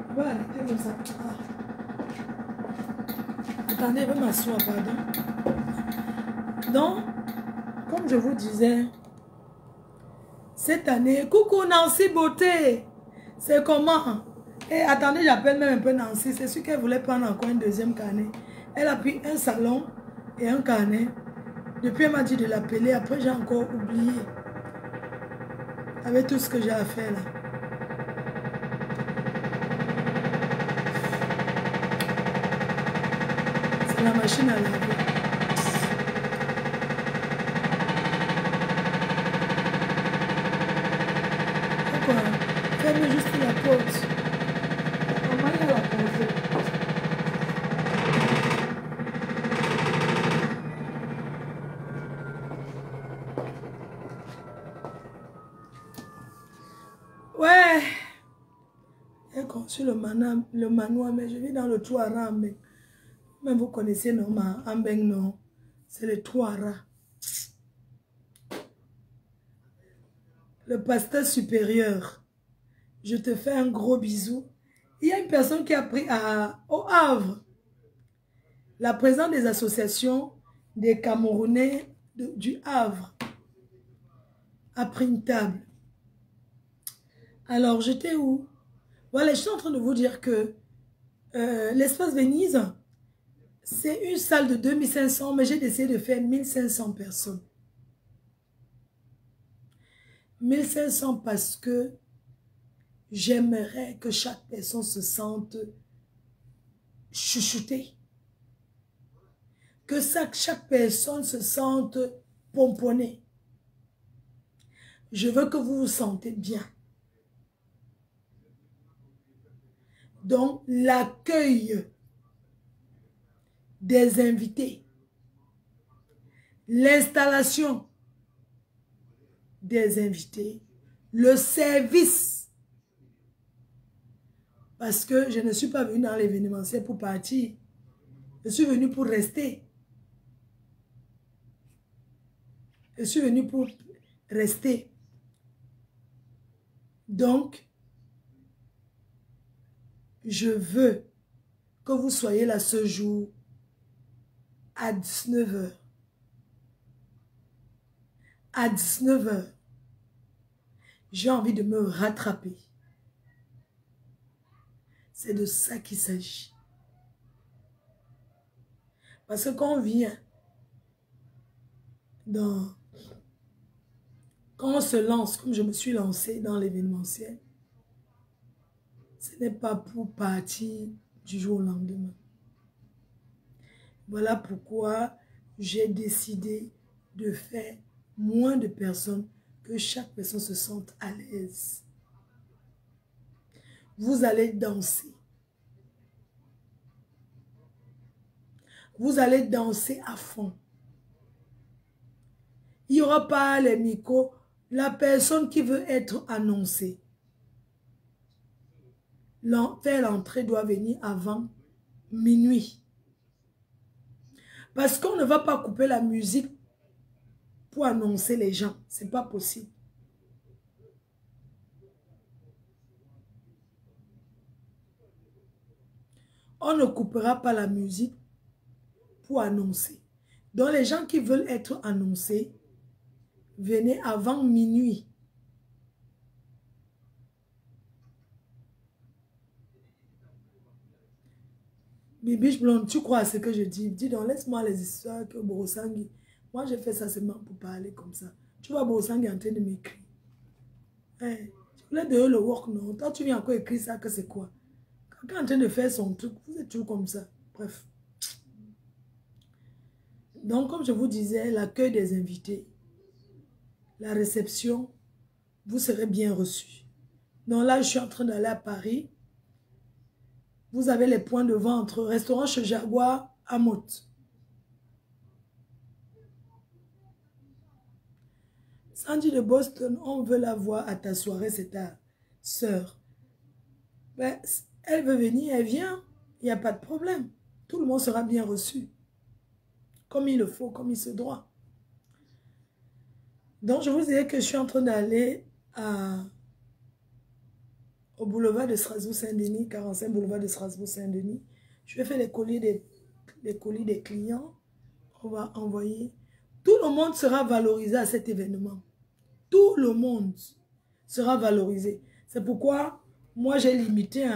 Je vais arrêter comme ça. Attendez, je vais m'asseoir, pardon. Donc, comme je vous disais, cette année, coucou Nancy Beauté, c'est comment? Et attendez, j'appelle même un peu Nancy, c'est sûr qu'elle voulait prendre encore un deuxième carnet. Elle a pris un salon et un carnet. Depuis, elle m'a dit de l'appeler, après j'ai encore oublié. Avec tout ce que j'ai à faire là. C'est la machine à laver. Ferme juste la porte. Maman, il a la porte. Ouais. J'ai conçu le manoir, mais je vis dans le Touara. Mais vous connaissez, non, Ambeng, non. C'est le Touara. Le pasteur supérieur. Je te fais un gros bisou. Il y a une personne qui a pris au Havre. La présidente des associations des Camerounais du Havre a pris une table. Alors, j'étais où? Voilà, je suis en train de vous dire que l'espace Venise, c'est une salle de 2500, mais j'ai décidé de faire 1500 personnes. 1500 parce que j'aimerais que chaque personne se sente chouchoutée. Que chaque personne se sente pomponnée. Je veux que vous vous sentez bien. Donc, l'accueil des invités l'installation des invités, le service. Parce que je ne suis pas venue dans l'événementiel pour partir. Je suis venue pour rester. Je suis venue pour rester. Donc, je veux que vous soyez là ce jour à 19 h. À 19 h, j'ai envie de me rattraper. C'est de ça qu'il s'agit. Parce que quand on vient dans... Quand on se lance, comme je me suis lancée dans l'événementiel, ce n'est pas pour partir du jour au lendemain. Voilà pourquoi j'ai décidé de faire moins de personnes, que chaque personne se sente à l'aise. Vous allez danser. Vous allez danser à fond. Il n'y aura pas les micros. La personne qui veut être annoncée, faire l'entrée doit venir avant minuit. Parce qu'on ne va pas couper la musique pour annoncer les gens. Ce n'est pas possible. On ne coupera pas la musique pour annoncer. Donc les gens qui veulent être annoncés, venez avant minuit. Bibiche Blonde, tu crois à ce que je dis? Dis donc, laisse-moi les histoires que Borosangi. Moi, j'ai fait ça seulement pour parler comme ça. Tu vois Borosangi en train de m'écrire. Hey, tu voulais donner le work, non? Toi, tu viens encore écrire ça, que c'est quoi? Quelqu'un est en train de faire son truc, vous êtes toujours comme ça. Bref. Donc, comme je vous disais, l'accueil des invités, la réception, vous serez bien reçus. Donc là, je suis en train d'aller à Paris. Vous avez les points de vente. Restaurant chez Jaguar à Motte. Sandy de Boston, on veut la voir à ta soirée, c'est ta sœur. Ben, elle veut venir, elle vient. Il n'y a pas de problème. Tout le monde sera bien reçu. Comme il le faut, comme il se doit. Donc, je vous disais que je suis en train d'aller au boulevard de Strasbourg-Saint-Denis, 45 boulevard de Strasbourg-Saint-Denis. Je vais faire les colis des clients. On va envoyer. Tout le monde sera valorisé à cet événement. Tout le monde sera valorisé. C'est pourquoi moi j'ai limité,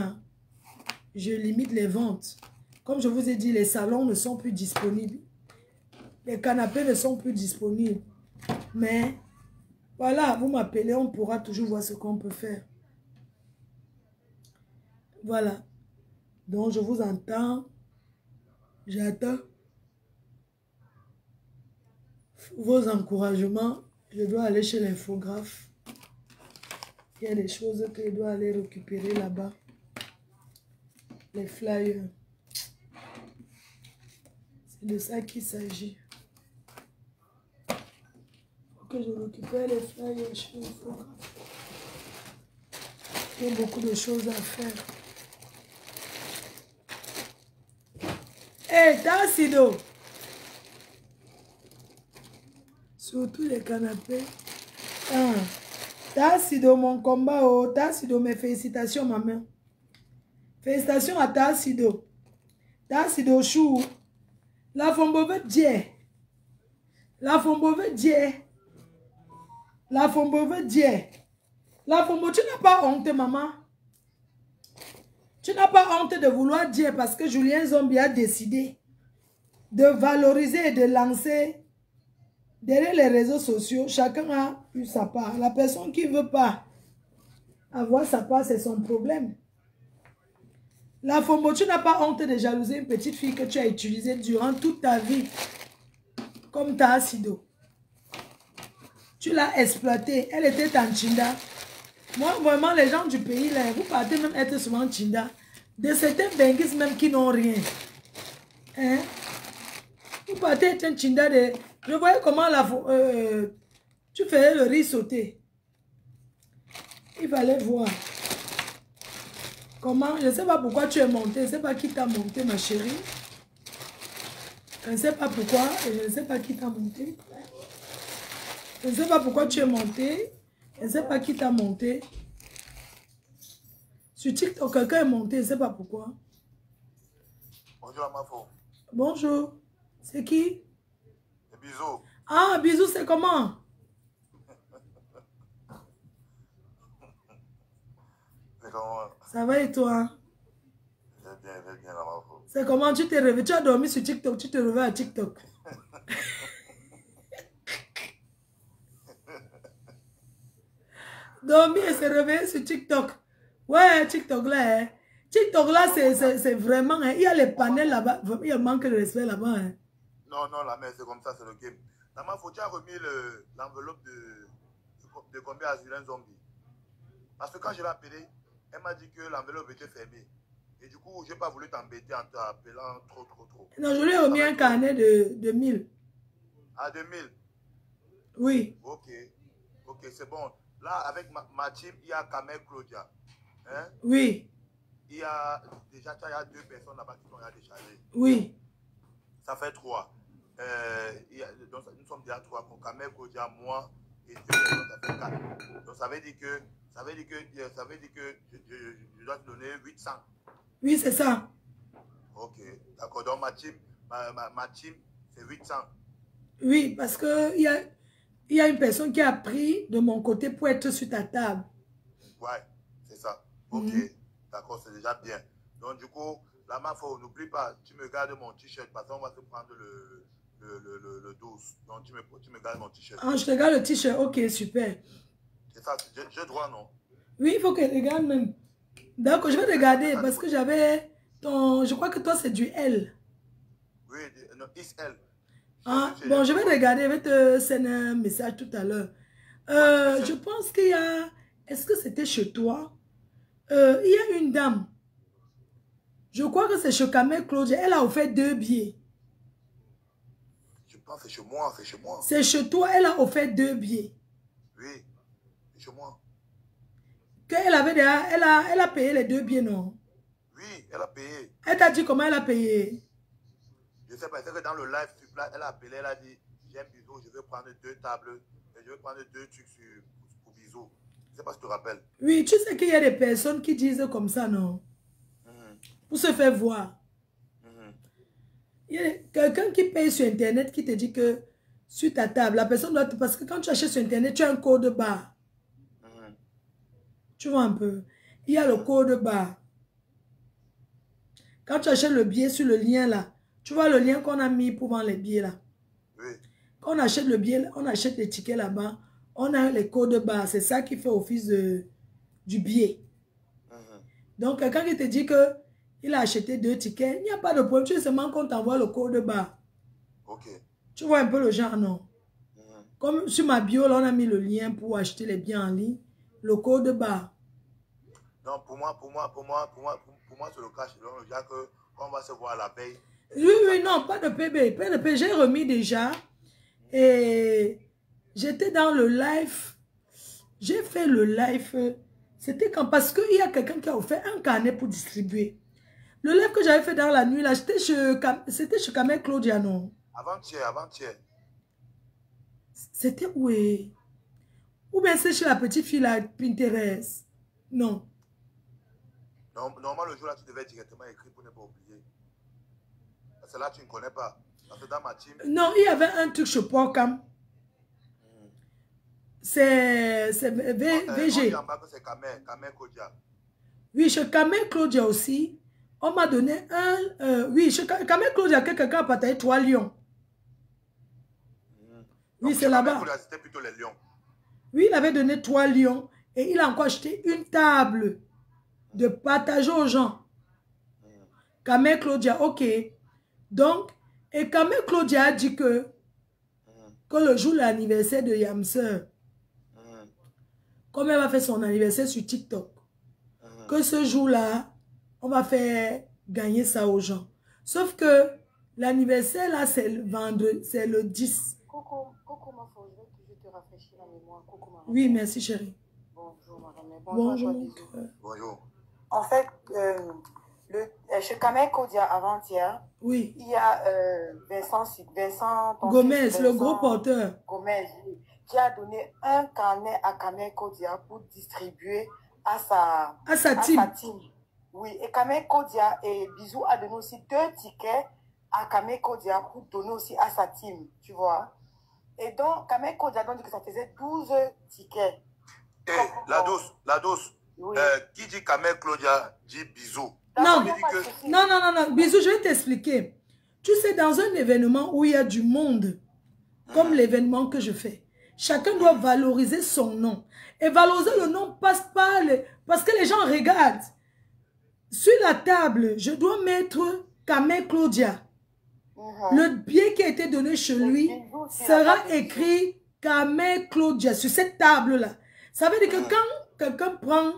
je limite les ventes. Comme je vous ai dit, les salons ne sont plus disponibles. Les canapés ne sont plus disponibles. Mais voilà, vous m'appelez, on pourra toujours voir ce qu'on peut faire. Voilà. Donc je vous entends. J'attends vos encouragements. Je dois aller chez l'infographe. Il y a des choses que je dois aller récupérer là-bas. Les flyers. C'est de ça qu'il s'agit. Il faut que je récupère les flyers chez l'infographe. Il y a beaucoup de choses à faire. Hé, Tassido! Surtout les canapés. Ah. Tassido, mon combat. Oh, Tassido, mes félicitations, ma mère. Félicitations à Tassido. Tassido, chou. La fombove dieu. La fombove dieu. La fombove dieu. La fombo, tu n'as pas honte, maman. Tu n'as pas honte de vouloir dire parce que Julien Zombie a décidé de valoriser et de lancer. Derrière les réseaux sociaux, chacun a eu sa part. La personne qui ne veut pas avoir sa part, c'est son problème. La Fombo, tu n'as pas honte de jalouser une petite fille que tu as utilisée durant toute ta vie. Comme ta Asido. Tu l'as exploitée. Elle était en Chinda. Moi, vraiment, les gens du pays, là, vous partez même être souvent en Chinda. De certains benguis même qui n'ont rien. Hein? Vous partez être un Chinda Je voyais comment tu faisais le riz sauté. Il fallait voir. Comment, je ne sais pas pourquoi tu es montée. Je ne sais pas qui t'a monté, ma chérie. Je ne sais pas pourquoi. Et je ne sais pas qui t'a monté. Je ne sais pas pourquoi tu es montée. Je ne sais pas qui t'a monté. Sur TikTok, quelqu'un est monté. Je ne sais pas pourquoi. Bonjour, Amafo. Bonjour. C'est qui? Bisous. Ah, bisous, c'est comment? C'est comment? Ça va et toi? Je vais bien, Amafo. C'est comment tu t'es réveillé? Tu as dormi sur TikTok, tu te réveilles à TikTok. Dormi et se réveiller sur TikTok. Ouais, TikTok là, hein. TikTok là, c'est vraiment, hein. Il y a les panels là-bas. Il y a manque de respect là-bas. Hein. Non, la mère, c'est comme ça, c'est le game. Amafo, tu as remis l'enveloppe de combien à Zylène Zombie? Parce que quand je l'ai appelé, elle m'a dit que l'enveloppe était fermée. Et du coup, je n'ai pas voulu t'embêter en t'appelant trop. Non, je lui ai remis un carnet de 1000. Ah, 2000? Oui. Ok, c'est bon. Là, avec ma team, il y a Kamel Claudia. Hein? Oui. Il y a déjà 2 personnes là-bas qui sont déjà déchargées. Oui. Ça fait 3. Donc, nous sommes déjà 3 pour Kamel Claudia, moi et 2 personnes, ça fait 4. Donc ça veut dire que je dois te donner 800. Oui, c'est ça. Ok, d'accord. Donc ma team, c'est 800. Oui, parce que il y a une personne qui a pris de mon côté pour être sur ta table. Ouais, c'est ça. Ok, d'accord, c'est déjà bien. Donc du coup, la Mafo, n'oublie pas, tu me gardes mon t-shirt parce qu'on va se prendre le 12. Donc tu me gardes mon t-shirt. Ah, je te garde le t-shirt. Ok, super. C'est ça, j'ai droit, non? Oui, il faut que je regarde même. D'accord, je vais regarder parce que j'avais ton... Je crois que toi, c'est du L. Oui, non, XL. Ah, bon, je vais regarder, je vais te sender un message tout à l'heure. Je pense qu'il y a... Est-ce que c'était chez toi? Il y a une dame. Je crois que c'est chez Kamel Claudia. Elle a offert 2 billets. Je pense que c'est chez moi, c'est chez moi. C'est chez toi, elle a offert 2 billets. Oui, c'est chez moi. Elle avait déjà... Elle a payé les 2 billets, non? Oui, elle a payé. Elle t'a dit comment elle a payé? Je sais pas, c'est que dans le live, elle a appelé, elle a dit, j'aime Bisou, je vais prendre 2 tables, et je vais prendre 2 trucs pour Bisou. Je sais pas si tu te rappelles. Oui, tu sais qu'il y a des personnes qui disent comme ça, non? Pour se faire voir. Il y a quelqu'un qui paye sur Internet qui te dit que sur ta table, la personne doit... Parce que quand tu achètes sur Internet, tu as un code barre. Tu vois un peu. Il y a le code barre. Quand tu achètes le billet sur le lien là, tu vois le lien qu'on a mis pour vendre les billets là. Oui. Quand on achète le billet, on achète les tickets là-bas, on a les codes barres. C'est ça qui fait office du billet. Donc, quelqu'un qui te dit que il a acheté 2 tickets, il n'y a pas de problème. Tu sais seulement qu'on t'envoie le code barre. Ok. Tu vois un peu le genre, non? Comme sur ma bio, là, on a mis le lien pour acheter les biens en ligne. Le code barre. Non, pour moi, c'est le cas. Donc, déjà qu'on va se voir la veille. Oui, non, pas de PB. Pas de PB, j'ai remis déjà. Et j'étais dans le live. J'ai fait le live. C'était quand... Parce qu'il y a quelqu'un qui a offert un carnet pour distribuer. Le live que j'avais fait dans la nuit, là, c'était chez Kamel Claudia, non? Avant-hier. C'était où? Ou bien c'est chez la petite fille, là, Pinterest? Non. Normalement, le jour-là, tu devais directement écrire pour ne pas oublier. Parce que là, tu ne connais pas. Parce que dans ma team... Non, il y avait un truc chez Porcam. C'est VG. C'est Kamel Claudia. Oui, chez Kamel Claudia aussi, on m'a donné un... oui, chez Kamel Claudia, quelqu'un a partagé 3 lions. Oui, c'est là-bas. C'était plutôt les lions. Oui, il avait donné 3 lions et il a encore acheté une table de partager aux gens. Kamel Claudia, ok. Donc, et Kamel Claudia a dit que le jour de l'anniversaire de Yamseur, comme elle va faire son anniversaire sur TikTok, que ce jour-là, on va faire gagner ça aux gens. Sauf que l'anniversaire, là, c'est le vendredi, c'est le 10. Coucou, ma fille, je veux toujours te rafraîchir la mémoire. Coucou, ma Oui, merci, chérie. Bonjour, ma reine. Bonjour. Bonjour. En fait, chez Kamel Kodia, avant-hier, oui. Il y a Vincent Gomez, fils, le gros porteur. Gomez, qui a donné un carnet à Kamel Kodia pour distribuer à sa team. Oui, et Kamel Kodia et Bisou a donné aussi 2 tickets à Kamel Kodia pour donner aussi à sa team, tu vois. Et donc, Kamel Kodia a dit que ça faisait 12 tickets. Et la douce. Oui. Qui dit Kamel Kodia dit Bisou. Non, non. Bisou, je vais t'expliquer. Tu sais, dans un événement où il y a du monde, comme l'événement que je fais, chacun doit valoriser son nom. Et valoriser le nom passe par parce que les gens regardent. Sur la table, je dois mettre Kamel Claudia. Le billet qui a été donné chez lui sera écrit Kamel Claudia sur cette table-là. Ça veut dire que quand quelqu'un prend,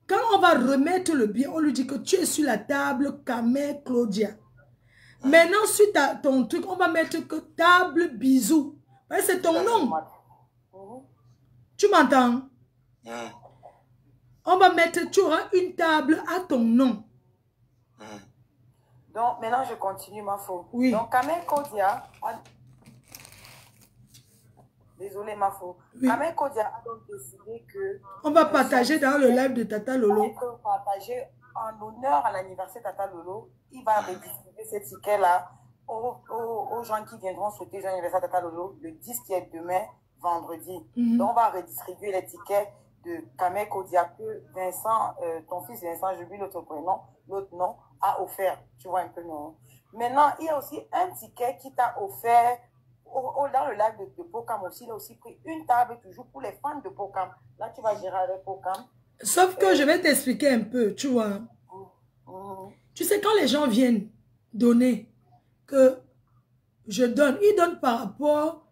quand on va remettre le billet, on lui dit que tu es sur la table Kamel Claudia. Maintenant, sur ton truc, on va mettre que table Bisou. C'est ton nom. Tu m'entends? On va mettre, tu auras une table à ton nom. Donc, maintenant, je continue ma faute. Oui. Donc, Kamel Kodia... Désolée, ma faute. Oui. Kamel Kodia a donc décidé que... On va partager dans le live de Tata Lolo. On va partager en honneur à l'anniversaire Tata Lolo. Il va redistribuer ces tickets-là aux gens qui viendront souhaiter l'anniversaire Tata Lolo le 10 qui est demain, vendredi. Donc, on va redistribuer les tickets de Kamel Kodia que Vincent, ton fils Vincent, je lui l'autre prénom, l'autre nom, a offert. Tu vois un peu, non? Maintenant, il y a aussi un ticket qui t'a offert dans le live de Pocam aussi. Il a aussi pris une table toujours pour les fans de Pocam. Là, tu vas gérer avec Pocam. Sauf que je vais t'expliquer un peu, tu vois. Tu sais, quand les gens viennent donner, que je donne, ils donnent par rapport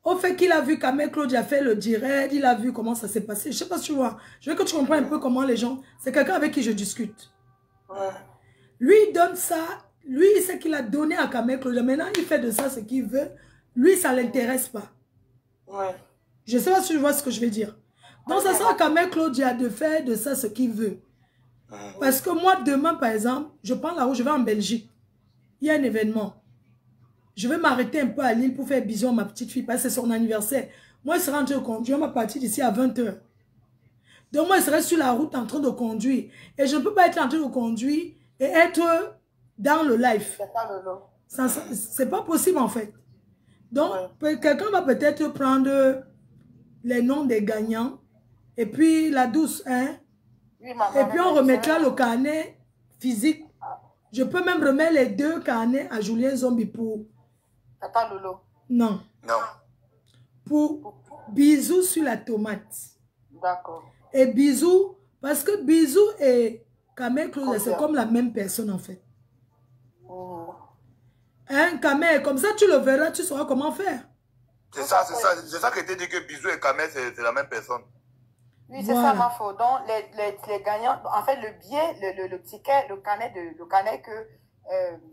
au fait qu'il a vu Kamel Claudia fait le direct, il a vu comment ça s'est passé. Je sais pas si tu vois. Je veux que tu comprennes un peu comment les gens... C'est quelqu'un avec qui je discute. Lui, il donne ça. Lui, il sait qu'il a donné à Kamel Claudia. Maintenant, il fait de ça ce qu'il veut. Lui, ça ne l'intéresse pas. Je sais pas si tu vois ce que je veux dire. Donc, ça sera à Kamel Claudia de faire de ça ce qu'il veut. Parce que moi, demain, par exemple, je prends la route, je vais en Belgique. Il y a un événement. Je vais m'arrêter un peu à Lille pour faire bisous à ma petite fille parce que c'est son anniversaire. Moi, je serai en train de conduire. On va partir d'ici à 20 h. Donc, moi, je serai sur la route en train de conduire. Et je ne peux pas être en train de conduire et être dans le live. C'est pas possible, en fait. Donc, quelqu'un va peut-être prendre les noms des gagnants. Et puis, la douce, hein. Et puis, on remettra le carnet physique. Je peux même remettre les 2 carnets à Julien Zombie pour... Tata Lolo. Non. Pour Bisou sur la tomate. D'accord. Et Bisou, parce que Bisou et Kamel Claudia, c'est comme la même personne en fait. Hein, Kamel, comme ça tu le verras, tu sauras comment faire. C'est ça que tu dit que Bisou et Kamel, c'est la même personne. Oui, c'est ça ma faute. Donc, les gagnants, en fait, le billet, le ticket, le carnet que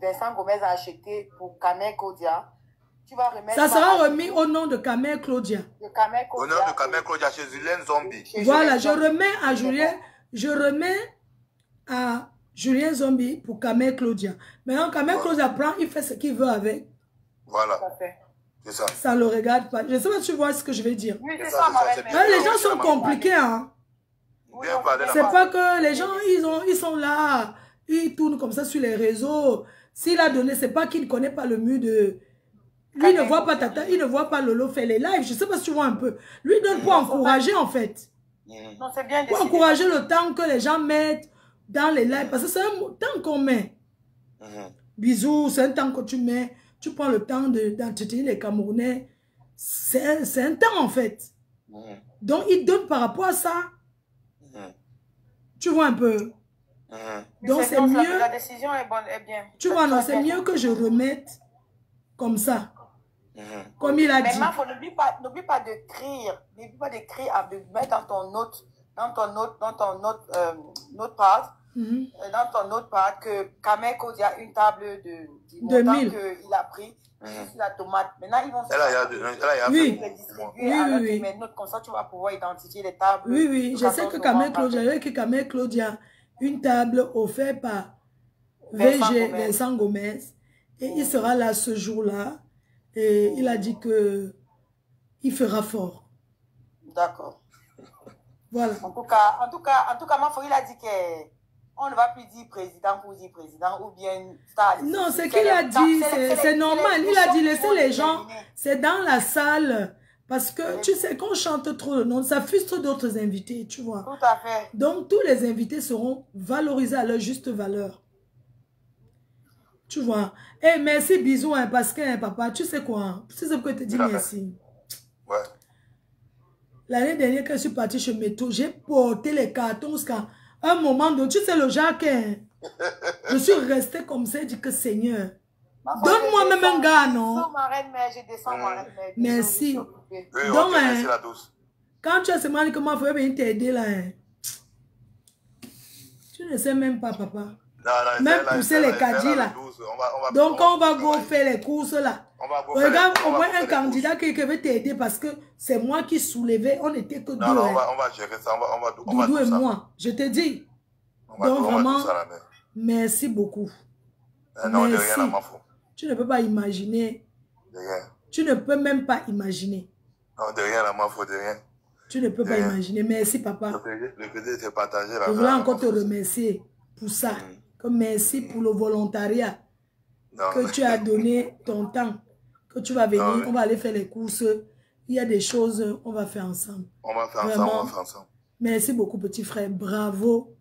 Vincent Gomez a acheté pour Kamel Kodia, tu vas remettre... Ça sera remis au nom de Kamel Claudia. Au nom de Kamel Claudia chez Julien Zombie. Voilà, je remets à Julien, Julien Zombie pour Kamel Claudia. Maintenant, Kamel Claudia prend, il fait ce qu'il veut avec. Voilà. C'est ça. Ça ne le regarde pas. Je ne sais pas si tu vois ce que je vais dire. Oui, c'est ça, les gens sont compliqués, hein. C'est pas que les gens, ils sont là, ils tournent comme ça sur les réseaux. S'il a donné, c'est pas qu'il ne connaît pas le mur de... Lui ne voit pas Tata, il ne voit pas Lolo faire les lives. Je ne sais pas si tu vois un peu. Lui donne pour encourager, en fait. Non, c'est bien pour encourager le temps que les gens mettent dans les lives. Parce que c'est un temps qu'on met. Bisous, c'est un temps que tu mets. Tu prends le temps d'entretenir les Camerounais. C'est un temps, en fait. Donc, il donne par rapport à ça. Tu vois un peu. Donc, c'est mieux. La décision est bonne, est bien. Tu vois, non, c'est mieux que je remette comme ça. Comme il a dit. Mais n'oublie pas d'écrire. N'oublie pas d'écrire, de mettre dans ton note part, dans ton autre part, que Kameko, il y a une table du montant qu'il a pris sur la tomate. Maintenant, ils vont oui. Mais comme ça, tu vas pouvoir identifier les tables. Oui. Je sais que Kamé Claudia, une table offerte par Vincent Gomez. Et il sera là ce jour-là. Et il a dit que il fera fort. D'accord. Voilà. En tout cas, il a dit qu'on ne va plus dire président pour dire président ou bien star. Non, ce qu'il a dit, c'est normal. Il a dit laissez les gens, c'est dans la salle. Parce que tu sais, quand on chante trop le nom, ça frustre d'autres invités, tu vois. Tout à fait. Donc, tous les invités seront valorisés à leur juste valeur. Tu vois. Eh, merci, bisous, hein, parce que, papa, tu sais quoi? Tu sais pourquoi je te dis merci. Ouais. L'année dernière, quand je suis partie chez Métro, j'ai porté les cartons jusqu'à un moment donné. Tu sais, le Jacques, hein, je suis restée comme ça et dit que Seigneur, donne-moi même un gars, non? Je descends ma reine mère. Merci. Oui, donc, merci la douce. Quand tu as seulement dit que moi, il faut venir t'aider là, hein, tu ne sais même pas, papa. Non, même pousser les caddies là. Donc, on va go faire les courses là. Regarde, au moins un candidat qui veut t'aider parce que c'est moi qui soulevais. On n'était que deux. Non, on va gérer ça. Doudou et moi. Je te dis. Donc, vraiment, merci beaucoup. Non, de merci. rien à ma faute. Tu ne peux pas imaginer. De rien. Tu ne peux même pas imaginer. Non, de rien à ma faute, de rien. Tu ne peux pas imaginer. Merci, papa. Le plaisir c'est partagé. Je voulais encore te remercier pour ça. Merci pour le volontariat que tu as donné ton temps. Que tu vas venir, on va aller faire les courses. Il y a des choses, on va faire ensemble. On va faire ensemble, Merci beaucoup, petit frère. Bravo.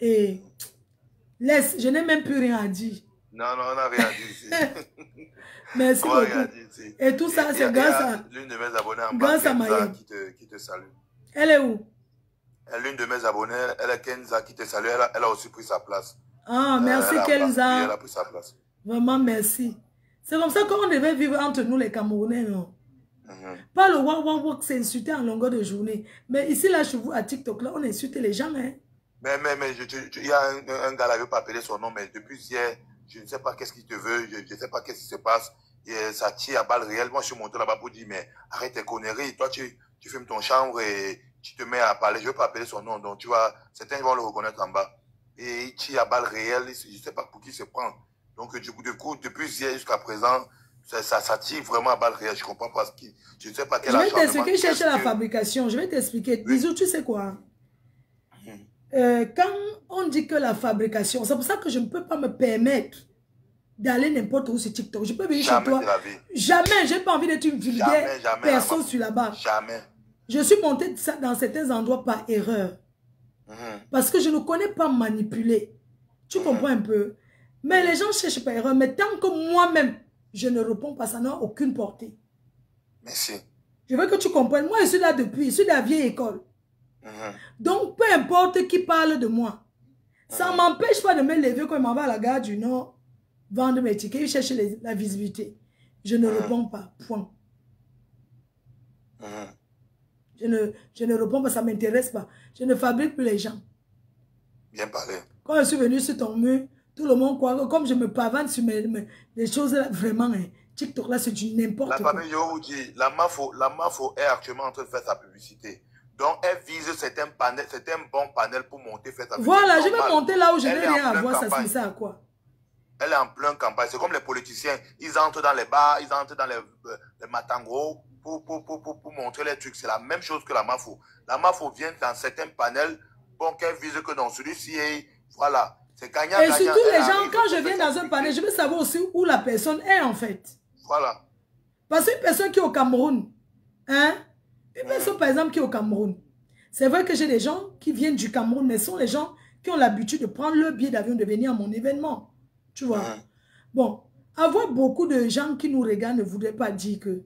Et laisse, je n'ai même plus rien à dire. Non, on n'a rien à dire ici. Merci beaucoup. Et tout ça, c'est grâce à... L'une de mes abonnées en grâce à Maya qui te salue. Elle est où? L'une de mes abonnées, elle est Kenza qui te salue. Elle a aussi pris sa place. Ah, merci Kenza. Elle a pris sa place. Vraiment, merci. C'est comme ça qu'on devait vivre entre nous les Camerounais, non? Pas le wak c'est insulté en longueur de journée. Mais ici, là, chez vous, à TikTok, là, on insulte les gens, hein. Mais il y a un gars là, je ne veux pas appeler son nom, mais depuis hier, je ne sais pas qu'est-ce qu'il te veut, je ne sais pas qu'est-ce qui se passe. Et ça tire à balles réelles. Moi, je suis monté là-bas pour dire, mais arrête tes conneries. Toi, tu fumes ton chambre et tu te mets à parler. Je ne veux pas appeler son nom. Donc, tu vois, certains vont le reconnaître en bas. Et il tire à balles réelles. Je ne sais pas pour qui se prend. Donc, du coup, depuis hier jusqu'à présent, ça tire vraiment à balles réelles. Je ne comprends pas ce qui... Je ne sais pas quel Je vais t'expliquer, chercher la fabrication. Je vais t'expliquer. Oui. Bisous, tu sais quoi? Quand on dit que la fabrication, c'est pour ça que je ne peux pas me permettre d'aller n'importe où sur TikTok. Je peux venir chez toi. Jamais. Je n'ai pas envie d'être une vulgaire personne sur la barre. Jamais. Je suis montée dans certains endroits par erreur. Parce que je ne connais pas manipuler. Tu comprends un peu? Mais les gens cherchent par erreur. Mais tant que moi-même, je ne réponds pas, ça n'a aucune portée. Merci. Je veux que tu comprennes. Moi, je suis là depuis. Je suis de la vieille école. Donc, peu importe qui parle de moi. Ça ne m'empêche pas de me lever quand je m'en vais à la gare du Nord, vendre mes tickets, et chercher la visibilité. Je ne réponds pas. Point. Je ne réponds pas, ça ne m'intéresse pas. Je ne fabrique plus les gens. Bien parlé. Quand je suis venu sur ton mur, tout le monde croit que comme je me pavane sur les choses là, vraiment, hein, TikTok là, c'est du n'importe quoi. La famille, je vous dis, la MAFO est actuellement en train de faire sa publicité. Donc, elle vise certains bons panels pour monter, faire sa publicité. Voilà, je vais monter là où je n'ai rien à voir, ça sert ça à quoi? Elle est en plein campagne. C'est comme les politiciens. Ils entrent dans les bars, ils entrent dans les matangos pour montrer les trucs. C'est la même chose que la MAFO. La MAFO vient dans certains panels, bon, qu'elle vise que dans celui-ci, voilà. C'est gagnant. Et surtout les gens, quand je viens dans un panel, je veux savoir aussi où la personne est en fait. Voilà. Parce qu'une personne qui est au Cameroun, hein, une personne par exemple qui est au Cameroun, c'est vrai que j'ai des gens qui viennent du Cameroun, mais ce sont les gens qui ont l'habitude de prendre le billet d'avion, de venir à mon événement. Tu vois. Bon, avoir beaucoup de gens qui nous regardent ne voudrait pas dire que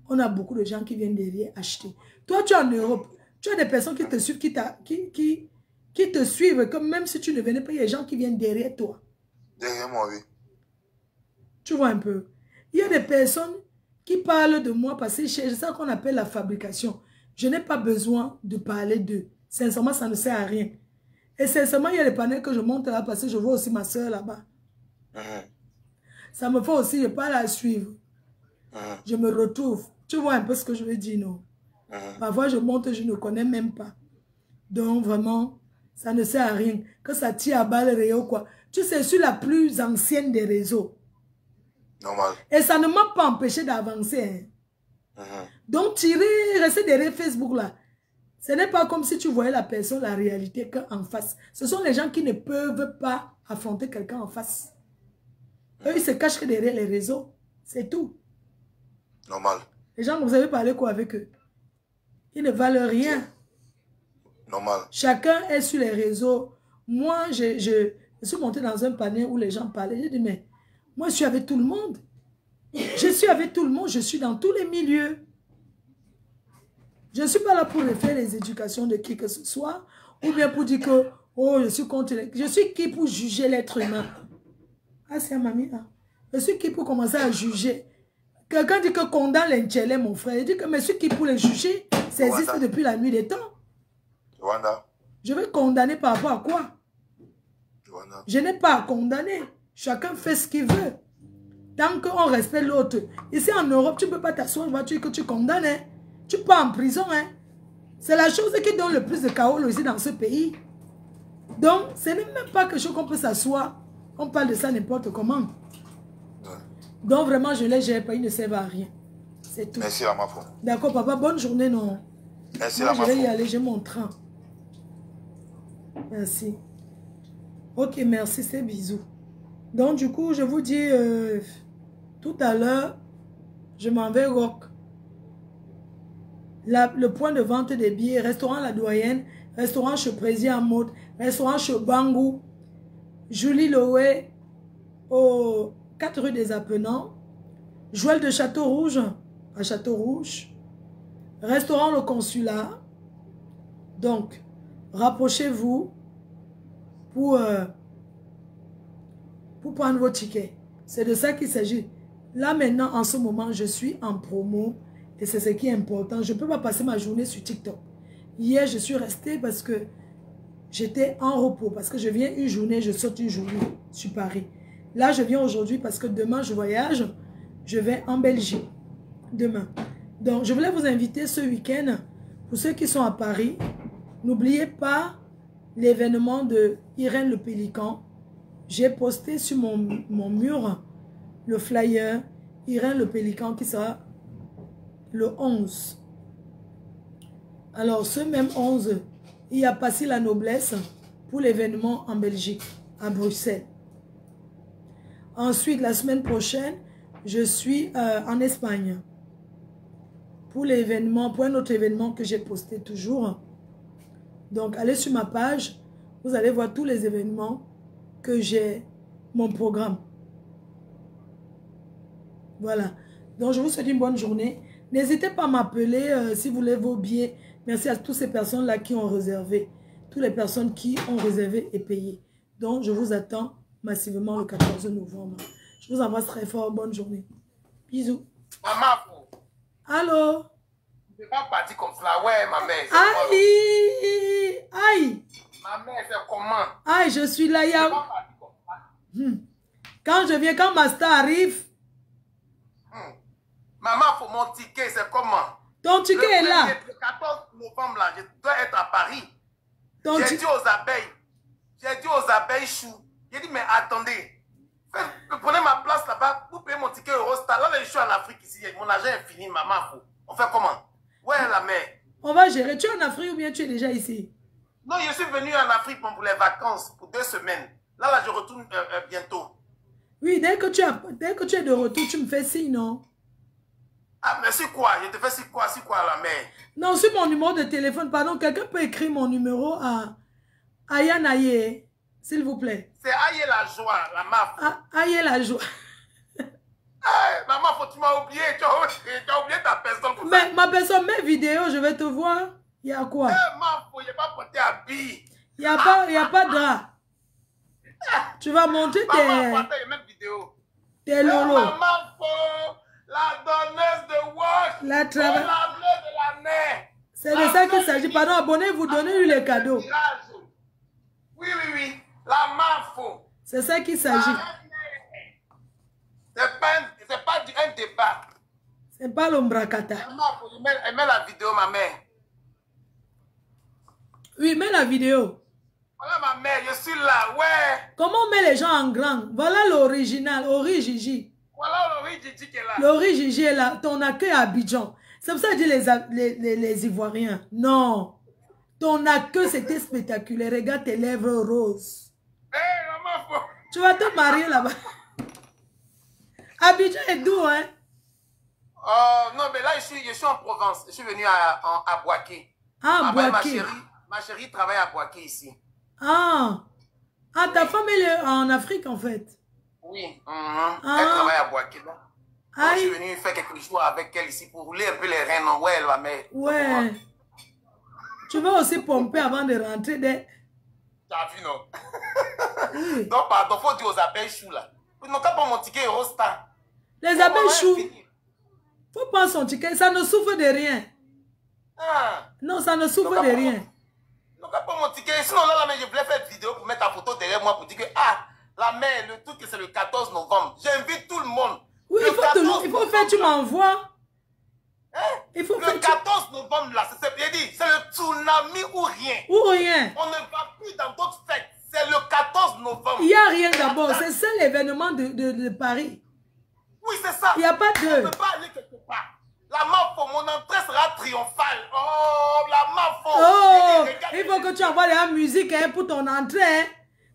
on a beaucoup de gens qui viennent derrière acheter. Toi, tu es en Europe, tu as des personnes qui te suivent, qui te suivent, comme même si tu ne venais pas, il y a des gens qui viennent derrière toi. Derrière moi, oui. Tu vois un peu. Il y a des personnes qui parlent de moi parce que c'est ça qu'on appelle la fabrication. Je n'ai pas besoin de parler d'eux. Sincèrement, ça ne sert à rien. Et sincèrement, il y a les panels que je monte là parce que je vois aussi ma soeur là-bas. Ça me fait aussi, je ne pas la suivre. Je me retrouve. Tu vois un peu ce que je veux dire, non? Parfois, je monte, je ne connais même pas. Donc, vraiment, ça ne sert à rien. Que ça tire à balles réelles, quoi. Tu sais, je suis la plus ancienne des réseaux. Normal. Et ça ne m'a pas empêché d'avancer. Hein. Donc, rester derrière Facebook, là, ce n'est pas comme si tu voyais la personne, la réalité qu'en face. Ce sont les gens qui ne peuvent pas affronter quelqu'un en face. Eux, ils se cachent que derrière les réseaux. C'est tout. Normal. Les gens, vous avez parlé quoi avec eux? Ils ne valent rien. Normal. Chacun est sur les réseaux. Moi, je suis monté dans un panel où les gens parlaient. J'ai dit, mais moi, je suis avec tout le monde. Je suis avec tout le monde. Je suis dans tous les milieux. Je ne suis pas là pour faire les éducations de qui que ce soit. Ou bien pour dire que, oh, je suis contre. Je suis qui pour juger l'être humain? Ah, c'est mamie là. Je suis qui pour commencer à juger? Quelqu'un dit que condamne l'intellect, mon frère. Il dit que, mais je suis qui pour les juger? Ça existe depuis la nuit des temps. Rwanda. Je vais condamner par rapport à quoi? Rwanda. Je n'ai pas à condamner. Chacun fait ce qu'il veut. Tant qu'on respecte l'autre. Ici en Europe, tu ne peux pas t'asseoir en voiture que tu condamnes. Hein? Tu pars en prison. Hein? C'est la chose qui donne le plus de chaos ici dans ce pays. Donc, ce n'est même pas quelque chose qu'on peut s'asseoir. On parle de ça n'importe comment. Donc, vraiment, je ne les gère pas. Ils ne servent à rien. C'est tout. Merci, la mafo. D'accord, papa. Bonne journée, non? Merci, moi, la mafo. Je vais y aller. J'ai mon train. Merci. Ok, merci. C'est bisous. Donc, du coup, je vous dis, tout à l'heure, je m'en vais rock. Le point de vente des billets, restaurant La Doyenne, restaurant chez Président en mode, restaurant chez Bangou, Julie Loé, au 4 rue des Appenants, Joël de Château-Rouge, à Château-Rouge, restaurant Le Consulat. Donc, rapprochez-vous pour prendre vos tickets. C'est de ça qu'il s'agit. Là, maintenant, en ce moment, je suis en promo et c'est ce qui est important. Je ne peux pas passer ma journée sur TikTok. Hier, je suis restée parce que j'étais en repos. Parce que je viens une journée, je saute une journée sur Paris. Là, je viens aujourd'hui parce que demain, je voyage. Je vais en Belgique. Demain. Donc, je voulais vous inviter ce week-end. Pour ceux qui sont à Paris, n'oubliez pas l'événement de Irène Le Pélican. J'ai posté sur mon mur le flyer Irène Le Pélican qui sera le 11. Alors, ce même 11, il y a passé la noblesse pour l'événement en Belgique, à Bruxelles. Ensuite, la semaine prochaine, je suis en Espagne pour l'événement, pour un autre événement que j'ai posté toujours. Donc, allez sur ma page, vous allez voir tous les événements que j'ai, mon programme. Voilà. Donc, je vous souhaite une bonne journée. N'hésitez pas à m'appeler si vous voulez vos billets. Merci à toutes ces personnes-là qui ont réservé. Toutes les personnes qui ont réservé et payé. Donc, je vous attends massivement le 14 novembre. Je vous embrasse très fort. Bonne journée. Bisous. Maman, allô? Tu n'es pas parti comme cela. Ouais, ma mère. Aïe! Aïe! Ma mère, c'est comment? Aïe, je suis là. Tu n'es pas parti comme ça. Quand je viens, quand ma star arrive. Maman, il faut mon ticket, c'est comment? Ton ticket est là. Le 14 novembre, là, je dois être à Paris. J'ai dit aux abeilles chou. J'ai dit, mais attendez. Prenez ma place là-bas, vous payez mon ticket Eurostar. Là, je suis en Afrique ici. Mon argent est fini, maman. On fait comment? Où est la mer? On va gérer. Tu es en Afrique ou bien tu es déjà ici? Non, je suis venu en Afrique pour les vacances, pour 2 semaines. Là, je retourne bientôt. Oui, dès que tu es de retour, tu me fais signe, non? Ah, mais c'est quoi? Je te fais c'est quoi la mer? Non, sur mon numéro de téléphone, pardon, quelqu'un peut écrire mon numéro à Ayanaye, s'il vous plaît. C'est Aye la joie, la maf. Aye la joie. Maman, tu m'as oublié. Tu as oublié ta personne. Mais ma personne, mes vidéos, je vais te voir. Il y a quoi? Maman, il n'y a pas porté habit. Il n'y a pas de drap. Tu vas monter tes lolos. Maman, la donneuse de wash. La bleue de la mer. C'est de ça qu'il s'agit. Pardon, abonnez-vous, donnez-lui les cadeaux. C'est ça qu'il s'agit. C'est pas un débat. C'est pas l'ombracata. Elle met la vidéo, ma mère. Oui, mets la vidéo. Voilà ma mère, je suis là, ouais. Comment on met les gens en grand? Voilà l'original, Ori Gigi. Voilà Ori Gigi qui est là. L'Ori Gigi est là. Ton accueil à Abidjan. C'est pour ça que je dis les Ivoiriens. Non. Ton accueil, c'était spectaculaire. Regarde tes lèvres roses. Maman, faut... Tu vas te marier là-bas. Abidjan est doux, hein? Non, mais là, je suis en Provence. Je suis venu à Boaké. Ah, Boaké. Ma chérie travaille à Boaké ici. Ah, ta femme, elle est en Afrique, en fait. Oui. Elle travaille à Boaké. Donc, je suis venu faire quelques jours avec elle ici pour rouler un peu les reins. Ouais, elle va mettre. Ouais. Tu vas aussi pomper avant de rentrer. T'as vu, non? Oui. Donc, pardon, faut dire aux abeilles choux, là. Ils n'ont qu'à pas mon ticket Eurostar. Les abeilles choux. Faut pas son ticket. Ça ne souffre de rien. Non, ça ne souffre de rien. Non, pas mon ticket. Sinon, là, je voulais faire une vidéo pour mettre ta photo derrière moi pour dire que, la mère, le truc, c'est le 14 novembre. J'invite tout le monde. Oui, il faut faire, tu m'envoies. Il faut le 14 novembre, là, c'est le tsunami ou rien. Ou rien. On ne va plus dans d'autres fêtes. C'est le 14 novembre. Il n'y a rien d'abord. C'est ça l'événement de Paris. Oui, c'est ça. Il n'y a pas de... On ne peut pas aller quelque part. La Mafo, mon entrée sera triomphale. Oh, la Mafo. Oh, il faut que tu envoies la musique pour ton entrée. Hein.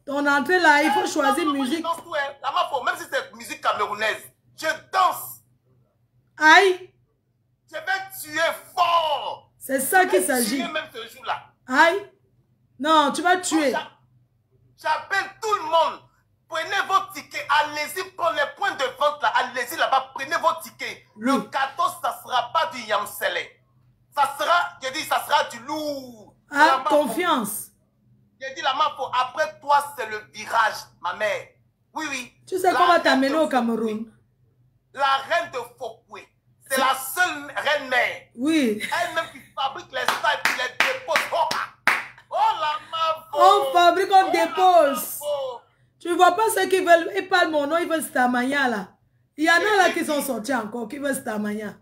Ton entrée là, il faut choisir musique. Danse tout, hein. La Mafo, même si c'est musique camerounaise, je danse. Aïe. Je vais tuer fort. C'est ça qu'il s'agit. Même ce jour-là. Aïe. Non, tu vas tuer. J'appelle tout le monde. Prenez vos tickets. Allez-y, prenez les points de vente là. Allez-y là-bas. Prenez vos tickets. Le 14, ça ne sera pas du Yamsele. Ça sera, je dis, ça sera du lourd. Ah, confiance. J'ai dit la Mafo, après toi, c'est le virage, ma mère. Oui, oui. Tu sais qu'on va t'amener au Cameroun. La reine de Fokwe. C'est la seule reine mère. Oui. Elle-même qui fabrique les styles, qui les dépose. Oh la Mafo. On fabrique, on dépose. Tu vois pas ceux qui veulent, ils parlent mon nom, ils veulent Stamania là. Il y en a là qui sont sortis encore, qui veulent Stamania.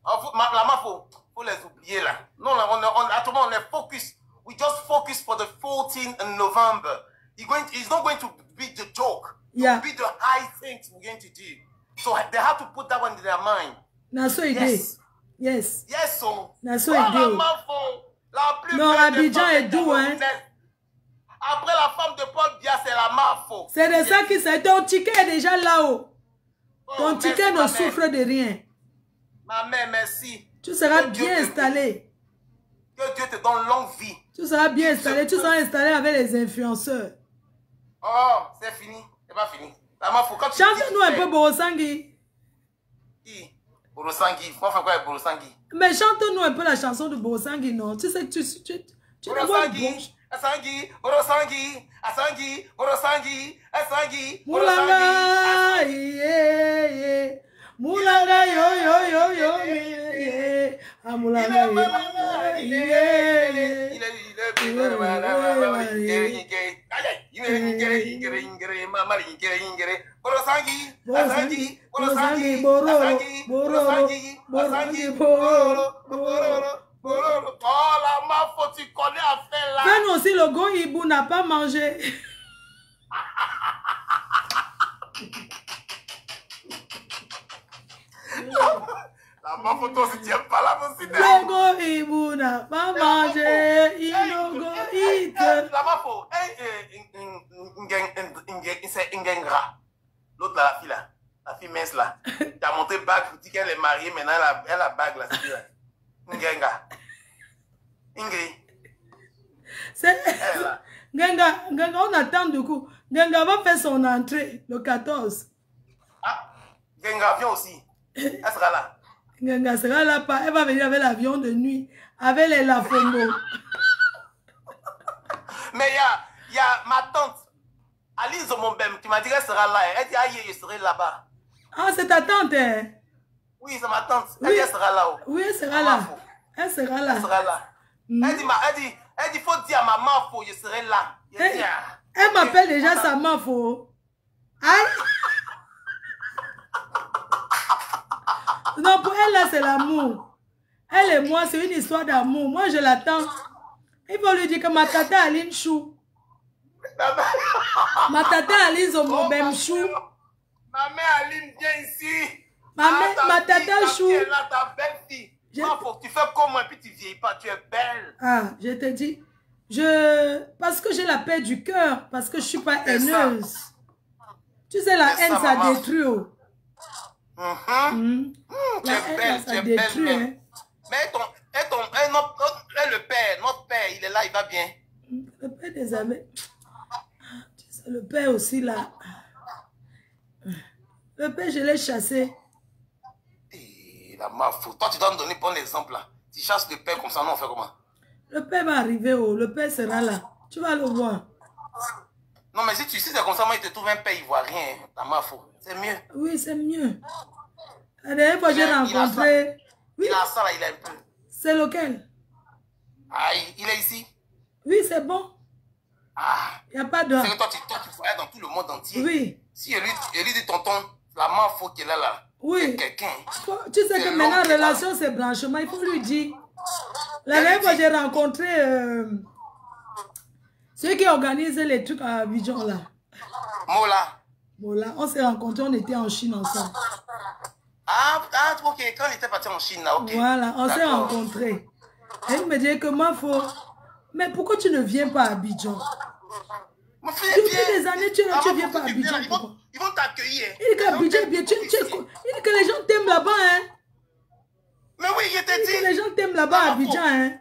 La Mafo, faut les oublier là. Non, on est focus. We just focus for the 14th of November. It's not going to be the joke. Yeah. It will be the high things we're going to do. So they have to put that one in their mind. Naso idée. Yes. Yes, so. Naso idée. La plus non, Abidjan est doux, hein. Après la femme de Paul Biya, c'est la Mafo. C'est de ça qui s'est. Ton ticket est déjà là-haut. Ton ticket ne souffre de rien. Ma mère, merci. Tu seras bien installé. Que Dieu te donne longue vie. Tu seras bien installé. Tu seras installé avec les influenceurs. Oh, c'est fini. C'est pas fini. La Mafo, quand tu chante-nous un peu Borosangi. Qui? Borosangi. Moi, je fais quoi avec Borosangi? Mais chante-nous un peu la chanson de Borosangi, non? Tu sais que tu Borosangi. Asangi, Borosangi, Asangi, Borosangi, Asangi, Moulanga, yeah, Moulanga, yo, Moulanga, Oh la Mafo, tu connais à faire là. Fais-nous aussi le go hibou n'a pas mangé. La Mafo, toi aussi tu n'aimes pas la musique. Le go hibou n'a pas mangé. Il go eat. La Mafo, c'est Ngengra. L'autre là, la fille là. La fille mince là. Tu as monté bague, tu dis qu'elle est mariée, maintenant elle a bague là. Ngenga. Ingrid. C'est... Ngenga, on attend du coup. Ngenga va faire son entrée le 14. Ah, Ngenga vient aussi. Elle sera là. Ngenga sera là. Elle va venir avec l'avion de nuit. Avec les Lafongo. Mais il y a ma tante, Alice Zomombem, qui m'a dit qu'elle sera là. Elle dit, aïe, je serai là-bas. Ah, c'est ta tante, hein? Oui, c'est ma tante. Elle dit, elle sera là-haut. Oui, elle sera là. Elle sera là. Elle sera là. Elle dit, faut dire à maman, je serai là. Elle m'appelle déjà sa meuf. Aïe. Non, pour elle, là, c'est l'amour. Elle et moi, c'est une histoire d'amour. Moi, je l'attends. Il faut lui dire que ma tata Aline chou. Ma tata Aline Zomo Bem chou. Ma mère Aline, viens ici. Ma tata chou. Tu es là, ta belle fille. Faut que tu fais comme moi et puis tu vieillis pas. Tu es belle. Ah, je te dis. Parce que j'ai la paix du cœur. Parce que je suis pas haineuse. Tu sais, la haine, ça détruit. Tu es belle, tu es belle. Mais le père, notre père, il est là, il va bien. Le père des amis. Le père aussi là. Le père, je l'ai chassé. Et la mafou. Toi, tu dois me donner bon exemple là. Tu chasses le père comme ça, non, on fait comment? Le père va arriver, le père sera là. Tu vas le voir. Non, mais si c'est comme ça, moi, il te trouve un père ivoirien, la mafou. C'est mieux. Oui, c'est mieux. La dernière fois, j'ai rencontré. Oui. Il a ça là, il a un peu. C'est lequel? Ah, il est ici? Oui, c'est bon. Ah. Il n'y a pas de... C'est que toi, tu voyais dans tout le monde entier. Oui. Si elle lui dit tonton, la mafou qui est là, là. Oui. Quelqu'un. Tu sais que maintenant, relation, c'est blanchiment. Il faut lui dire. La dernière fois, j'ai rencontré ceux qui organisent les trucs à Abidjan, là. Mola. On s'est rencontrés, on était en Chine ensemble. Ah, ok. Quand on était parti en Chine, là, ok. Voilà, on s'est rencontrés. Et il me dit que moi, faut... Mais pourquoi tu ne viens pas à Abidjan? Depuis des années, tu ne viens pas à Abidjan. Ils vont t'accueillir. Il dit qu'Abidjan, bien, il dit que les gens t'aiment là-bas, hein. Mais oui, je te dis. Les gens t'aiment là-bas à Abidjan, hein.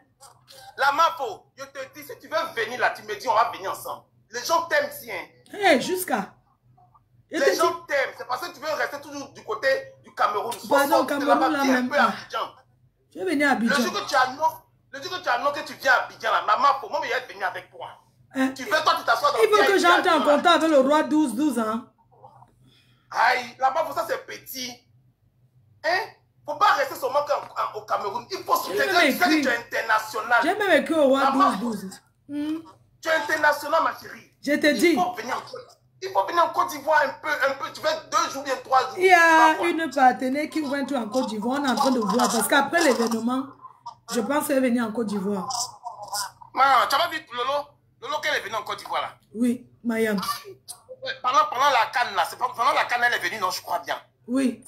La Mafo, je te dis, si tu veux venir là, tu me dis, on va venir ensemble. Les gens t'aiment si, hein. Hey, jusqu'à... Les gens t'aiment, c'est parce que tu veux rester toujours du côté du Cameroun. Pardon, Cameroun, là même pas. Je vais venir à Abidjan. Le jour que tu annonces que tu viens à Abidjan, là, maman, pour moi, je vais venir avec toi. Hein? Tu veux, toi, tu t'assois dans le... Il faut que j'entre en contact avec le roi 12 ans. Aïe, là-bas, pour ça, c'est petit. Hein? Faut pas rester seulement au Cameroun. Il faut soutenir. Tu es international. J'ai même écrit au roi 12. Tu es international, ma chérie. Je te dis. Il faut venir en Côte d'Ivoire un peu. Tu veux 2 jours, bien 3 jours. Il y a une partenaire qui ouvre un truc en Côte d'Ivoire. On est en train de voir. Parce qu'après l'événement, je pense qu'elle est venue en Côte d'Ivoire. Tu as pas vu Lolo qu'elle est venue en Côte d'Ivoire là? Oui, Mayam. Pendant la canne là, pendant la canne elle est venue, non, je crois bien. Oui.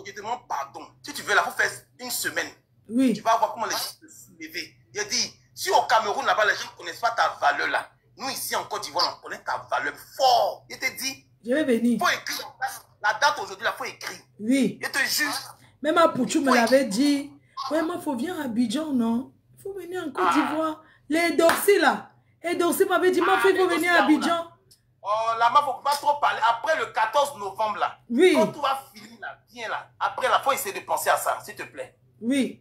Je demande pardon. Si tu veux là, il faut faire 1 semaine. Oui. Tu vas voir comment les gens se soulever. Il dit, si au Cameroun là-bas, les gens ne connaissent pas ta valeur là, nous ici en Côte d'Ivoire, on connaît ta valeur fort. Il te dit, je vais venir. Il faut écrire la date aujourd'hui là, il faut écrire. Oui. Je te jure. Même à Pouchou me l'avait dit, vraiment, il faut venir à Abidjan, non? Il faut venir en Côte d'Ivoire. Les Dorsi là. Et Dorsi m'avait dit, il faut venir à Abidjan. Oh, là-bas, il ne faut pas trop parler. Après le 14 novembre, là, oui. Quand tout va finir, là, viens là. Après, il faut essayer de penser à ça, s'il te plaît. Oui.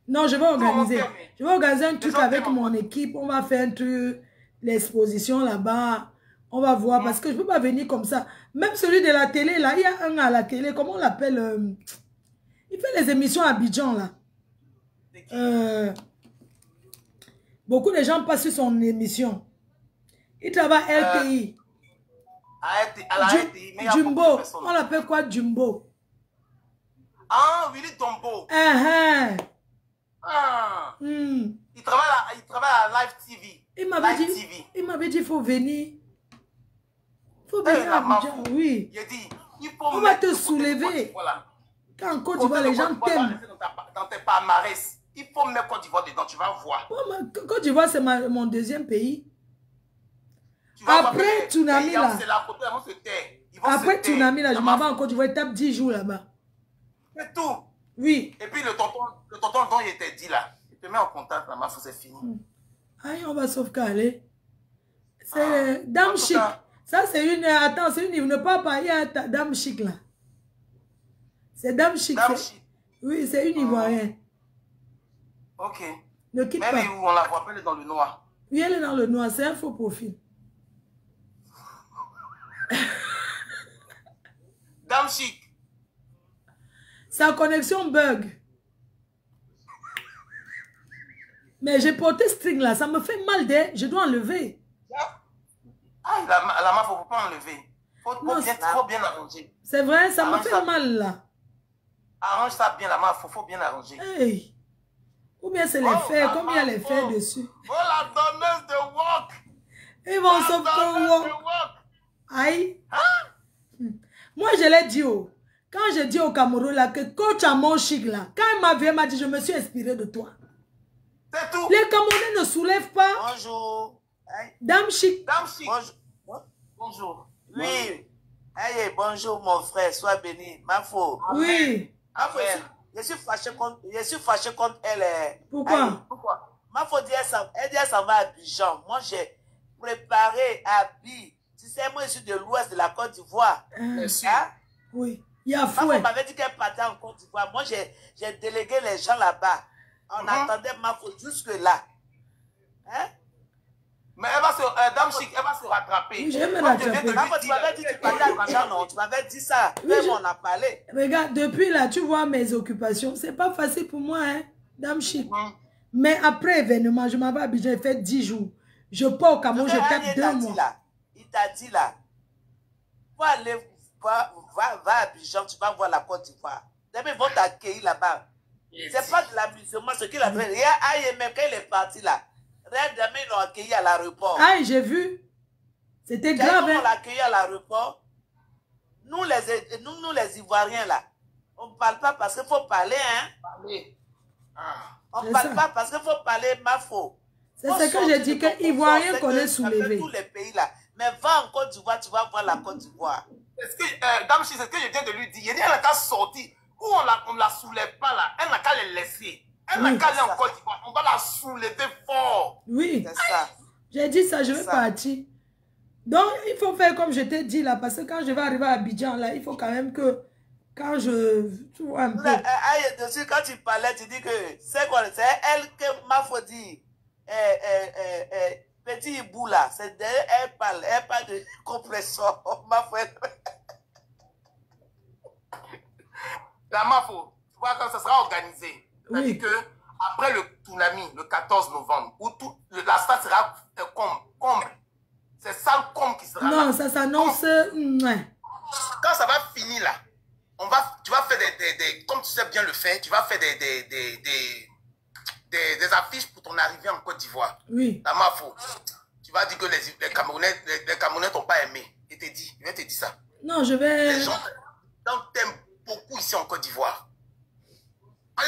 Non, je vais organiser. Je vais organiser un truc avec mon équipe. On va faire un truc, l'exposition là-bas. On va voir, parce que je ne peux pas venir comme ça. Même celui de la télé, là, il y a un à la télé, comment on l'appelle? Il fait les émissions à Abidjan, là. Beaucoup de gens passent sur son émission. Il travaille à LTI. Jumbo. On l'appelle quoi, Jumbo? Ah, Willy Dombo. Il travaille à Live TV. Il m'avait dit, il faut venir. Il faut venir à Abidjan, oui. On va te soulever. Voilà. Quand en Côte d'Ivoire, les gens t'aiment. Dans tes palmarès, il faut mettre Côte d'Ivoire dedans, tu vas voir. Côte d'Ivoire, c'est mon 2e pays. Après Tsunami, là. Après Tsunami, là, je m'en vais en Côte d'Ivoire, il tape 10 jours là-bas. C'est tout. Oui. Et puis le tonton dont il était dit là, il te met en contact, là, c'est fini. Aïe, on va sauvegarder. C'est Dame Chic. Ça, c'est une... Attends, c'est une... Ne pas parler à Dame Chic, là. C'est Dame Chic. Oui, c'est une Ivoirienne. Ok. Ne quitte pas. Même où on la voit, elle est dans le noir. Oui, elle est dans le noir. C'est un faux profil. Dame Chic. Sa connexion bug. Mais j'ai porté string là. Ça me fait mal. Je dois enlever. Ah, la main, faut pas enlever. Faut bien arranger. C'est vrai, ça m'a fait mal là. Arrange ça bien, la main, faut bien arranger. Hey. Ou bien c'est les fers, comme il y a les fers dessus. Oh, la donneuse de wok. Ils vont sauver wok. Aïe. Hein? Moi, je l'ai dit, quand j'ai dit au Cameroun là, que coach à mon chic là, quand il m'a vu, il m'a dit, je me suis inspiré de toi. C'est tout. Les Camerounais ne soulèvent pas. Bonjour. Dame chic. Dame chic. Bonjour. Bonjour. Oui. Hey, bonjour mon frère, sois béni. Mafo. Oui. Mafo, je suis fâché contre elle. Pourquoi? Pourquoi? Mafo dit elle s'en va à Abidjan. Moi, j'ai préparé Abi. Tu sais, moi, je suis de l'ouest de la Côte d'Ivoire. Hein? Oui. Il y a fouet. Mafo m'avait dit qu'elle partait en Côte d'Ivoire. Moi, j'ai délégué les gens là-bas. On attendait Mafo jusque-là. Hein? Mais elle va se, Dame Chic, elle va se rattraper. Oui, je vais me rattraper. Mafo, tu m'avais dit que tu partais à Abidjan, non? Tu m'avais dit ça. Oui, on a parlé. Regarde, depuis là, tu vois mes occupations. C'est pas facile pour moi, hein, Dame Chic. Mais après événement, je m'en vais à Abidjan, j'ai fait 10 jours. Je pars au Cameroun, je tape 2 mois. Il t'a dit là, va à Abidjan, tu vas voir la Côte d'Ivoire. Ils vont t'accueillir là-bas. C'est pas de l'amusement, ce qu'il a fait. Regarde, même quand il est parti là, demain ils l'ont accueilli à l'aéroport. Ah, j'ai vu. C'était grave. On l'a accueilli à l'aéroport. Nous les Ivoiriens là, on ne parle pas parce qu'il faut parler, hein. On ne parle pas parce qu'il faut parler, Mafo. C'est ce que j'ai dit, que Ivoiriens connaissent soulever. Tous les pays là. Mais va en Côte d'Ivoire, tu vas voir la Côte d'Ivoire. Est-ce que, Dame Chic, c'est ce que je viens de lui dire. Il y a qu'à sortir. Où on ne la soulève pas là. Elle n'a qu'à les laisser. Elle n'a qu'à aller en Côte d'Ivoire. On va la soulever fort. Oui. C'est ça. J'ai dit ça, je vais partir. Donc, il faut faire comme je t'ai dit là. Parce que quand je vais arriver à Abidjan là, il faut quand même que... Quand je... Tu vois un peu. Dessus, quand tu parlais, tu dis que c'est elle que Mafo dit. Petit hibou là, elle parle de compresseur. Mafo. La Mafo, tu vois quand ça sera organisé. Oui. C'est-à-dire que après le tsunami, le 14 novembre, où la salle sera comble. C'est salle comble qui sera là. Non, ça s'annonce... Quand ça va finir là, tu vas faire comme tu sais bien le faire, tu vas faire des affiches pour ton arrivée en Côte d'Ivoire. Oui. La Mafo, tu vas dire que les Camerounais t'ont pas aimé. Je vais te dire ça. Non, je vais... Les gens t'aiment beaucoup ici en Côte d'Ivoire.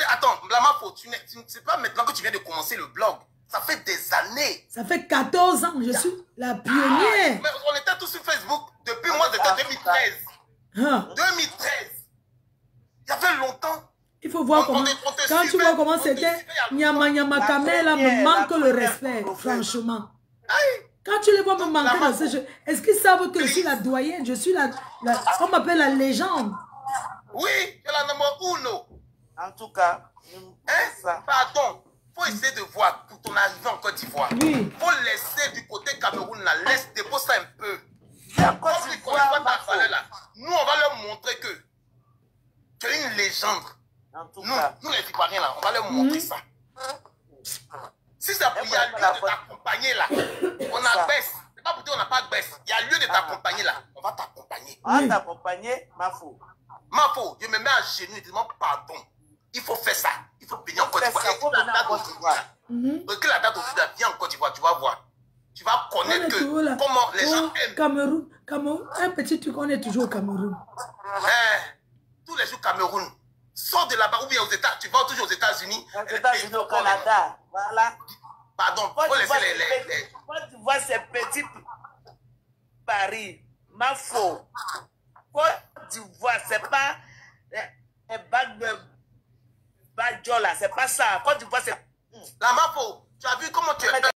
Attends, la Mafo, tu ne sais pas maintenant que tu viens de commencer le blog. Ça fait des années. Ça fait 14 ans, je suis la pionnière. Mais on était tous sur Facebook depuis moi, c'était 2013. 2013. Il y avait longtemps. Il faut voir comment... Quand tu vois comment c'était, Nyama Kamela me manque le respect, franchement. Quand tu les vois me manquer dans ce jeu, est-ce qu'ils savent que je suis la doyenne, je suis la on m'appelle la légende. Oui, c'est la numéro 1. En tout cas, pardon, il faut essayer de voir pour ton arrivée en Côte d'Ivoire. Il faut laisser du côté Cameroun, là, laisse, dépose ça un peu. Nous, on va leur montrer que tu es une légende. Nous les Ivoiriens, là, on va leur montrer ça. Si ça il y a lieu de t'accompagner là, on a baisse. C'est pas pour dire on n'a pas de baisse. Il y a lieu de t'accompagner là, on va t'accompagner. On va t'accompagner, Mafo. Mafo, je me mets à genoux et dis pardon. Il faut faire ça. Il faut venir en Côte d'Ivoire. Recule la date aujourd'hui, viens en Côte d'Ivoire, tu vas voir. Tu vas connaître que comment les gens aiment. Cameroun, un petit truc, on est toujours au Cameroun. Tous les jours Cameroun. Sors de là-bas ou bien aux États. Tu vas toujours aux États-Unis. Aux États-Unis, au Canada. Voilà. Pardon, il faut laisser les... Quand tu vois ces petits Paris, Mafo, Côte d'Ivoire, c'est pas un bac de Badjola, c'est pas ça. Côte d'Ivoire, c'est... La Mafo, tu as vu comment tu es...